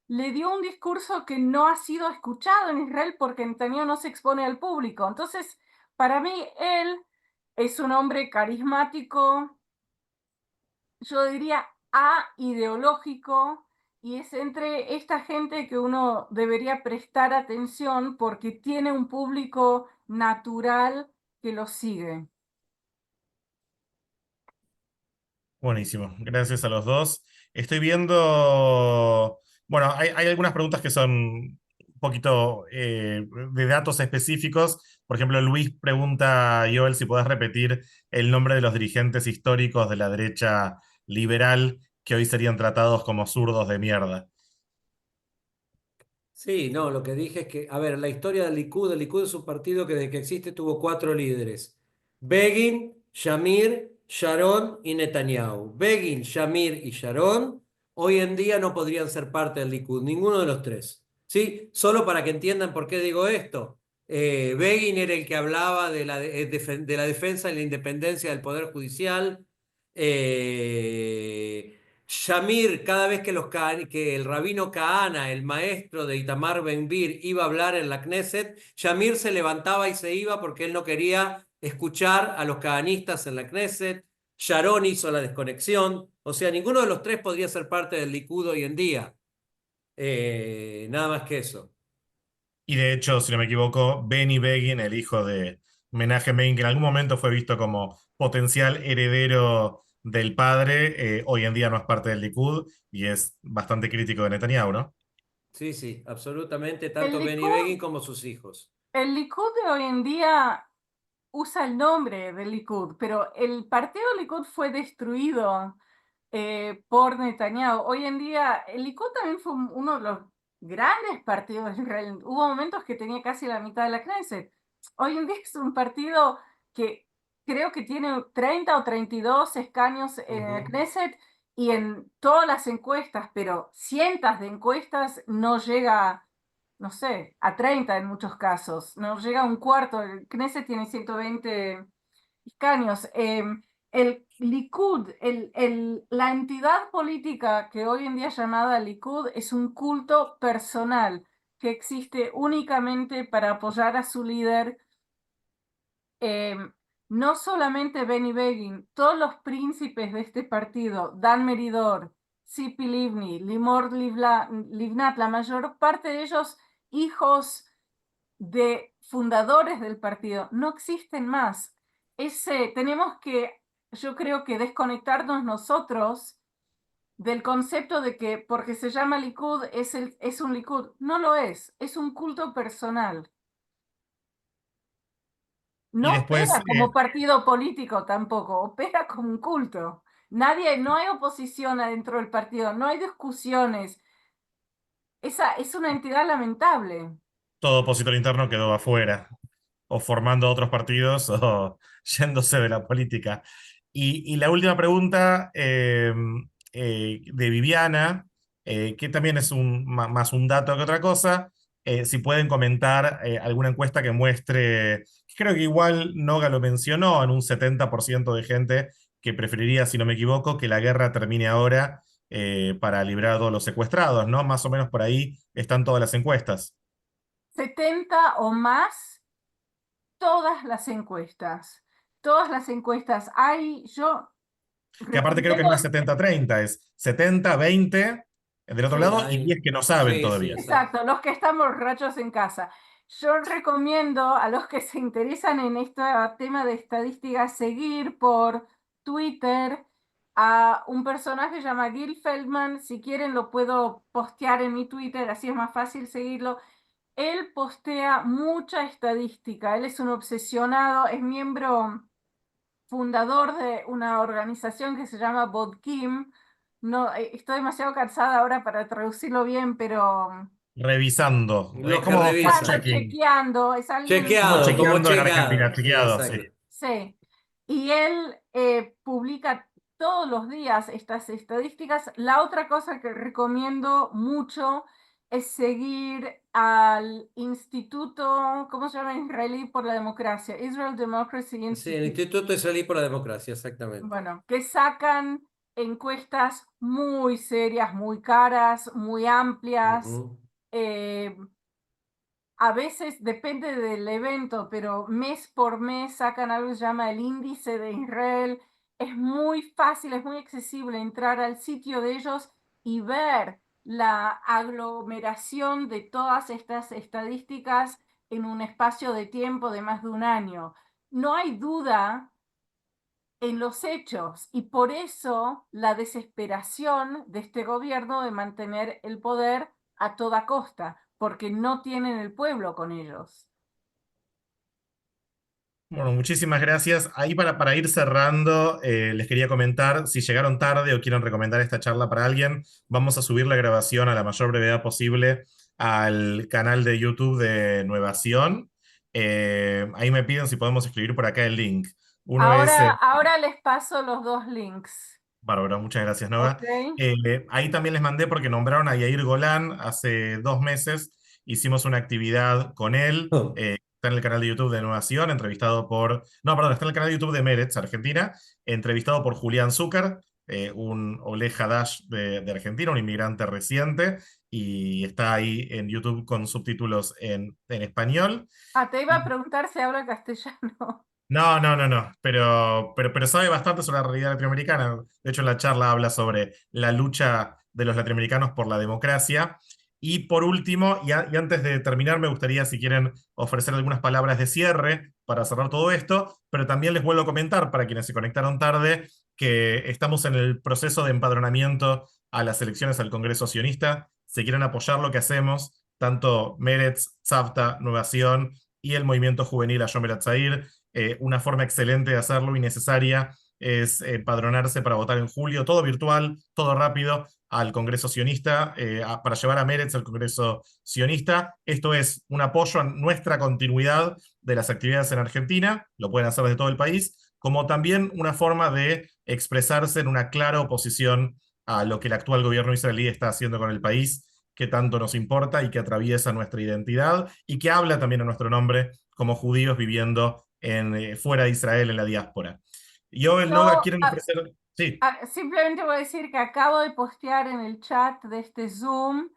[SPEAKER 2] Le dio un discurso que no ha sido escuchado en Israel porque Netanyahu no se expone al público. Entonces, para mí, él es un hombre carismático, yo diría ideológico, y es entre esta gente que uno debería prestar atención porque tiene un público natural que lo sigue.
[SPEAKER 1] Buenísimo, gracias a los dos. Estoy viendo, bueno, hay algunas preguntas que son un poquito de datos específicos. Por ejemplo, Luis pregunta, Joel, si podés repetir el nombre de los dirigentes históricos de la derecha liberal que hoy serían tratados como zurdos de mierda.
[SPEAKER 3] Sí, no, lo que dije es que, a ver, la historia del Likud, el Likud es un partido que desde que existe tuvo cuatro líderes: Begin, Shamir, Sharon y Netanyahu. Begin, Shamir y Sharon hoy en día no podrían ser parte del Likud, ninguno de los tres. ¿Sí? Solo para que entiendan por qué digo esto. Begin era el que hablaba de la defensa y la independencia del Poder Judicial. Shamir, cada vez que el rabino Kahana, el maestro de Itamar Ben-Gvir, iba a hablar en la Knesset, Shamir se levantaba y se iba porque él no quería escuchar a los kahanistas en la Knesset. Sharon hizo la desconexión. O sea, ninguno de los tres podría ser parte del Likud hoy en día. Nada más que eso.
[SPEAKER 1] Y de hecho, si no me equivoco, Benny Begin, el hijo de Menachem Begin, que en algún momento fue visto como potencial heredero del padre, hoy en día no es parte del Likud y es bastante crítico de Netanyahu, ¿no?
[SPEAKER 3] Sí, sí, absolutamente,
[SPEAKER 2] El
[SPEAKER 3] tanto Benny
[SPEAKER 2] Likud,
[SPEAKER 3] Begin como sus hijos.
[SPEAKER 2] el Likud de hoy en día usa el nombre del Likud, pero el partido Likud fue destruido por Netanyahu. Hoy en día, el Likud también fue uno de los grandes partidos de Israel. Hubo momentos que tenía casi la mitad de la Knesset. Hoy en día es un partido que creo que tiene 30 o 32 escaños en la Knesset y en todas las encuestas, pero cientos de encuestas, no llega, no sé, a 30 en muchos casos. No llega a un cuarto. El Knesset tiene 120 escaños. El Likud, la entidad política que hoy en día es llamada Likud, es un culto personal que existe únicamente para apoyar a su líder. Eh, no solamente Benny Begin, todos los príncipes de este partido, Dan Meridor, Tzipi Livni, Limor Livnat, la mayor parte de ellos hijos de fundadores del partido, no existen más. Tenemos que, yo creo que desconectarnos nosotros del concepto de que porque se llama Likud es un Likud. No lo es un culto personal.
[SPEAKER 1] Y
[SPEAKER 2] No
[SPEAKER 1] después,
[SPEAKER 2] opera como partido político tampoco, opera como un culto. No hay oposición adentro del partido, no hay discusiones. Esa es una entidad lamentable.
[SPEAKER 1] todo opositor interno quedó afuera, o formando otros partidos o yéndose de la política. Y la última pregunta de Viviana, que también es más un dato que otra cosa, si pueden comentar alguna encuesta que muestre, creo que igual Noga lo mencionó, en un 70% de gente que preferiría, si no me equivoco, que la guerra termine ahora para librar a todos los secuestrados, ¿no? Más o menos por ahí están todas las encuestas.
[SPEAKER 2] 70 o más, todas las encuestas. Todas las encuestas. Yo
[SPEAKER 1] Que aparte creo que no
[SPEAKER 2] recomiendo.
[SPEAKER 1] es 70-30, es 70-20 del otro
[SPEAKER 3] Sí,
[SPEAKER 1] lado y 10
[SPEAKER 3] hay.
[SPEAKER 1] que no saben
[SPEAKER 3] Sí, sí,
[SPEAKER 1] todavía.
[SPEAKER 3] exacto.
[SPEAKER 2] Exacto, los que están borrachos en casa. Yo recomiendo a los que se interesan en este tema de estadísticas seguir por Twitter a un personaje que se llama Gil Feldman. Si quieren lo puedo postear en mi Twitter, así es más fácil seguirlo. Él postea mucha estadística, él es un obsesionado, es miembro fundador de una organización que se llama Bodkim. No, estoy demasiado cansada ahora para traducirlo bien, pero
[SPEAKER 1] Revisando. Es
[SPEAKER 3] Los que
[SPEAKER 1] como
[SPEAKER 3] revisan.
[SPEAKER 1] fact-checking.
[SPEAKER 2] chequeando, es alguien,
[SPEAKER 1] Como
[SPEAKER 3] Como
[SPEAKER 1] chequeando en Argentina,
[SPEAKER 3] chequeado. Sí,
[SPEAKER 1] chequeado, sí.
[SPEAKER 3] exacto.
[SPEAKER 2] sí, y él publica todos los días estas estadísticas. La otra cosa que recomiendo mucho es seguir al Instituto, ¿cómo se llama? Israelí por la Democracia, Israel Democracy
[SPEAKER 3] Sí, el
[SPEAKER 2] Institute.
[SPEAKER 3] Instituto Israelí por la Democracia, exactamente.
[SPEAKER 2] Bueno, que sacan encuestas muy serias, muy caras, muy amplias.
[SPEAKER 3] Ujú.
[SPEAKER 2] eh, a veces depende del evento, pero mes por mes sacan algo que se llama el índice de Israel. Es muy fácil, es muy accesible entrar al sitio de ellos y ver la aglomeración de todas estas estadísticas en un espacio de tiempo de más de un año. No hay duda en los hechos y por eso la desesperación de este gobierno de mantener el poder a toda costa, porque no tienen el pueblo con ellos.
[SPEAKER 1] Bueno, muchísimas gracias. Ahí para ir cerrando, les quería comentar, si llegaron tarde o quieren recomendar esta charla para alguien, vamos a subir la grabación a la mayor brevedad posible al canal de YouTube de Nuevación. Ahí me piden si podemos escribir por acá el link. Uno es,
[SPEAKER 2] Ahora les paso los dos links,
[SPEAKER 1] bárbaro, muchas gracias, Noga.
[SPEAKER 2] ¿ok?
[SPEAKER 1] Ahí también les mandé porque nombraron a Yair Golan hace 2 meses. Hicimos una actividad con él.
[SPEAKER 3] Oh,
[SPEAKER 1] Está en el canal de YouTube de Innovación, entrevistado por. No, perdón, está en el canal de YouTube de Meretz, Argentina, entrevistado por Julián Zúcar, un Olé Hadash de Argentina, un inmigrante reciente, y está ahí en YouTube con subtítulos en español.
[SPEAKER 2] Ah, te iba a preguntar si habla castellano.
[SPEAKER 1] No, no, no, no, pero sabe bastante sobre la realidad latinoamericana. De hecho, la charla habla sobre la lucha de los latinoamericanos por la democracia. Y por último, y antes de terminar, me gustaría, si quieren, ofrecer algunas palabras de cierre para cerrar todo esto, pero también les vuelvo a comentar, para quienes se conectaron tarde, que estamos en el proceso de empadronamiento a las elecciones al Congreso Sionista. Si quieren apoyar lo que hacemos, tanto Meretz, Tzavta, Nuevación y el movimiento juvenil Ayom Eretzair, una forma excelente de hacerlo y necesaria es empadronarse para votar en julio, todo virtual, todo rápido, al Congreso Sionista, para llevar a Meretz al Congreso Sionista. Esto es un apoyo a nuestra continuidad de las actividades en Argentina, lo pueden hacer desde todo el país, como también una forma de expresarse en una clara oposición a lo que el actual gobierno israelí está haciendo con el país, que tanto nos importa y que atraviesa nuestra identidad y que habla también a nuestro nombre como judíos viviendo fuera de Israel, en la diáspora. Yo, el Noga,
[SPEAKER 2] Yo
[SPEAKER 1] quieren ofrecer. Sí,
[SPEAKER 2] simplemente voy a decir que acabo de postear en el chat de este Zoom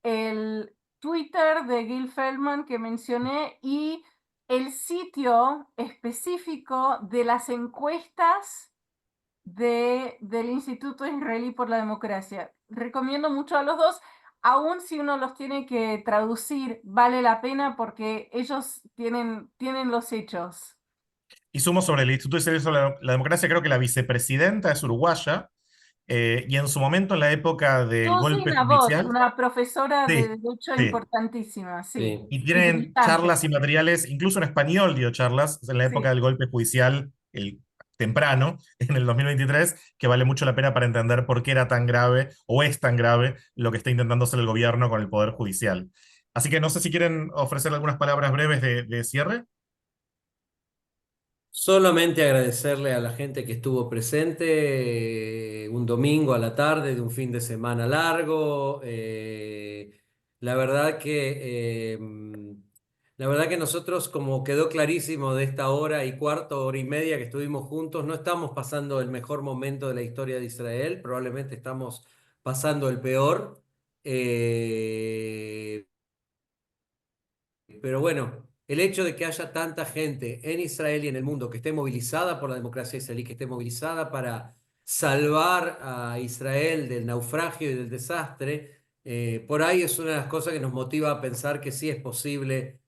[SPEAKER 2] el Twitter de Gil Feldman que mencioné y el sitio específico de las encuestas del Instituto Israelí por la Democracia. Recomiendo mucho a los dos, aun si uno los tiene que traducir, vale la pena porque ellos tienen los hechos.
[SPEAKER 1] y sumo sobre el Instituto de sobre la Democracia, creo que la vicepresidenta es uruguaya, y en su momento, en la época del
[SPEAKER 2] Susi
[SPEAKER 1] golpe
[SPEAKER 2] Nabot,
[SPEAKER 1] judicial,
[SPEAKER 2] una profesora de
[SPEAKER 1] sí,
[SPEAKER 2] derecho
[SPEAKER 1] sí,
[SPEAKER 2] importantísima, sí,
[SPEAKER 3] sí.
[SPEAKER 1] y
[SPEAKER 2] y
[SPEAKER 1] tienen
[SPEAKER 2] brillante.
[SPEAKER 1] charlas y materiales, incluso en español dio charlas en la época
[SPEAKER 2] Sí.
[SPEAKER 1] del golpe judicial, el temprano, en el 2023, que vale mucho la pena para entender por qué era tan grave o es tan grave lo que está intentando hacer el gobierno con el Poder Judicial. Así que no sé si quieren ofrecer algunas palabras breves de cierre.
[SPEAKER 3] Solamente agradecerle a la gente que estuvo presente un domingo a la tarde de un fin de semana largo. La verdad que la verdad que nosotros, como quedó clarísimo de esta hora y cuarto, hora y media que estuvimos juntos, no estamos pasando el mejor momento de la historia de Israel. Probablemente estamos pasando el peor. Eh, pero bueno, el hecho de que haya tanta gente en Israel y en el mundo que esté movilizada por la democracia israelí, que esté movilizada para salvar a Israel del naufragio y del desastre, por ahí es una de las cosas que nos motiva a pensar que sí es posible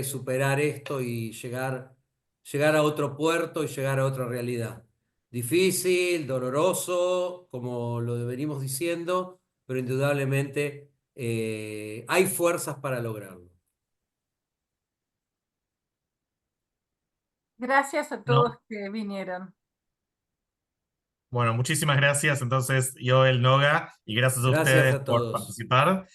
[SPEAKER 3] superar esto y llegar a otro puerto y llegar a otra realidad. Difícil, doloroso, como lo venimos diciendo, pero indudablemente hay fuerzas para lograrlo.
[SPEAKER 2] Gracias a
[SPEAKER 1] No,
[SPEAKER 2] todos que vinieron.
[SPEAKER 1] bueno, muchísimas gracias entonces, Joel, Noga, y gracias a
[SPEAKER 3] Gracias
[SPEAKER 1] ustedes
[SPEAKER 3] a
[SPEAKER 1] por
[SPEAKER 3] todos.
[SPEAKER 1] participar.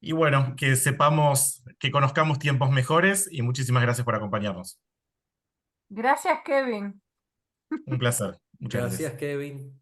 [SPEAKER 1] Y bueno, que sepamos, que conozcamos tiempos mejores y muchísimas gracias por acompañarnos.
[SPEAKER 2] Gracias, Kevin.
[SPEAKER 1] Un placer. Muchas gracias.
[SPEAKER 3] Gracias, Kevin.